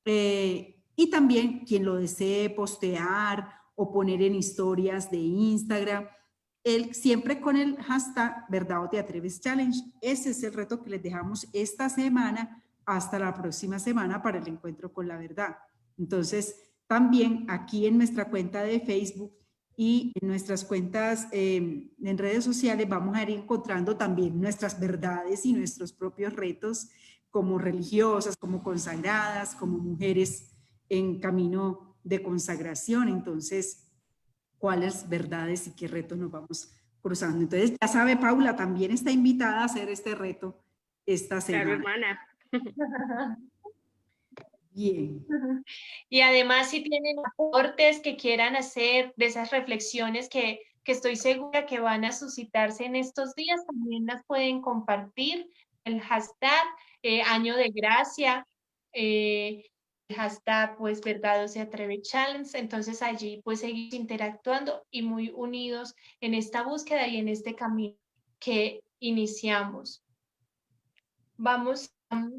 Y también quien lo desee postear o poner en historias de Instagram, siempre con el hashtag Verdad o Te Atreves Challenge. Ese es el reto que les dejamos esta semana hasta la próxima semana para el encuentro con la verdad. Entonces, también aquí en nuestra cuenta de Facebook y en nuestras cuentas en redes sociales vamos a ir encontrando también nuestras verdades y nuestros propios retos como religiosas, como consagradas, como mujeres en camino de consagración. Entonces, ¿cuáles verdades y qué retos nos vamos cruzando? Entonces, ya sabe, Paula también está invitada a hacer este reto esta semana. Claro, hermana. Bien. Y además, si tienen aportes que quieran hacer de esas reflexiones que estoy segura que van a suscitarse en estos días, también las pueden compartir. El hashtag Año de Gracia, el hashtag pues Verdad o Se Atreve Challenge. Entonces allí pues seguir interactuando y muy unidos en esta búsqueda y en este camino que iniciamos. Vamos a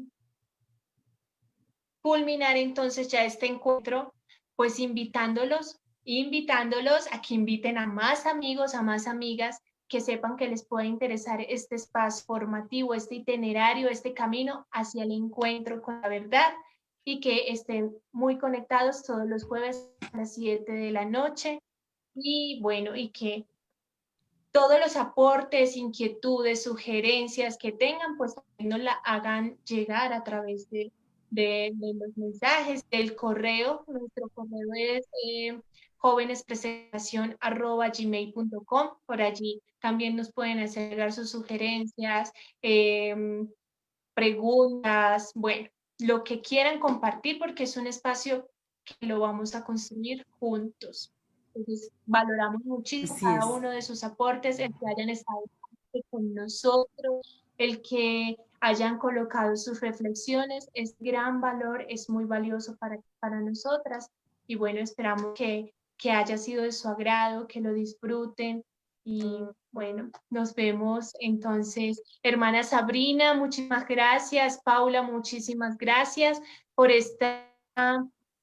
culminar entonces ya este encuentro, pues invitándolos a que inviten a más amigos, a más amigas, que sepan que les puede interesar este espacio formativo, este itinerario, este camino hacia el encuentro con la verdad, y que estén muy conectados todos los jueves a las 7 de la noche. Y bueno, y que todos los aportes, inquietudes, sugerencias que tengan, pues nos la hagan llegar a través de los mensajes, del correo. Nuestro correo es jovenespresentación@gmail.com. Por allí también nos pueden hacer llegar sus sugerencias, preguntas, bueno, lo que quieran compartir, porque es un espacio que lo vamos a construir juntos. Entonces, valoramos muchísimo cada uno de sus aportes, el que hayan estado con nosotros, el que hayan colocado sus reflexiones. Es gran valor, es muy valioso para nosotras. Y bueno, esperamos que haya sido de su agrado, que lo disfruten. Y bueno, nos vemos entonces. Hermana Sabrina, muchísimas gracias. Paula, muchísimas gracias por este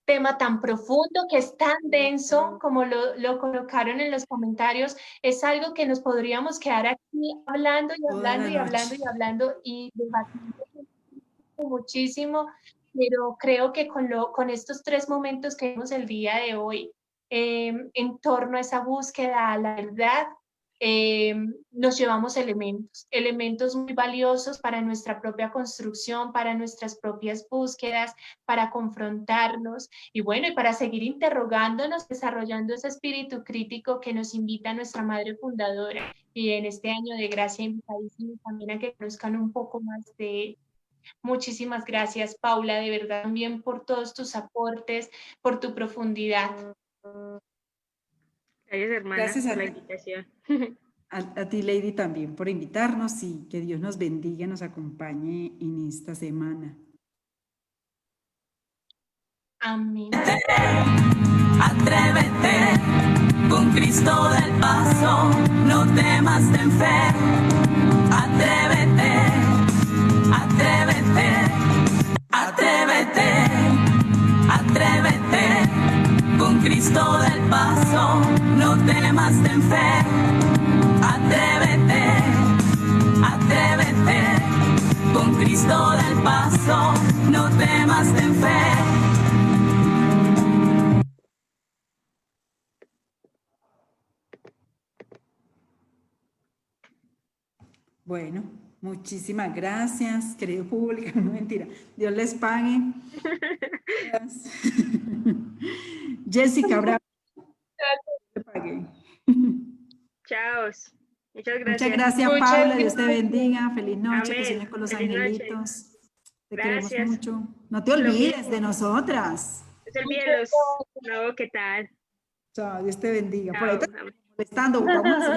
tema tan profundo, que es tan denso, como lo colocaron en los comentarios. Es algo que nos podríamos quedar aquí hablando y hablando y hablando y hablando y debatiendo muchísimo, pero creo que con estos 3 momentos que vimos el día de hoy, en torno a esa búsqueda a la verdad, nos llevamos elementos muy valiosos para nuestra propia construcción, para nuestras propias búsquedas, para confrontarnos y bueno, y para seguir interrogándonos, desarrollando ese espíritu crítico que nos invita nuestra madre fundadora. Y en este año de gracia, invitadísimos también a que conozcan un poco más de él. Muchísimas gracias, Paula, de verdad, también por todos tus aportes, por tu profundidad. Gracias, hermana, Gracias por la invitación. A ti, Lady, también por invitarnos, y que Dios nos bendiga y nos acompañe en esta semana. Amén. Atrévete, con Cristo del paso, no temas, ten fe. Atrévete, atrévete, atrévete, atrévete, con Cristo del paso, no temas, ten fe. Atrévete, atrévete, con Cristo del paso, no temas, ten fe. Bueno, muchísimas gracias, querido público. No, mentira. Dios les pague. Jessica, bravo. Te pague. Chao. Muchas gracias. Muchas gracias, Muchas Paula. Dios te gracias. bendiga. Feliz noche. Que Amén. sueñes con los Feliz noche. angelitos. Te Gracias. queremos mucho. No te olvides de nosotras. No se olviden los... No, ¿qué tal? Chao, Dios te bendiga. Por ahí Chao. te manifestando, vamos a hacer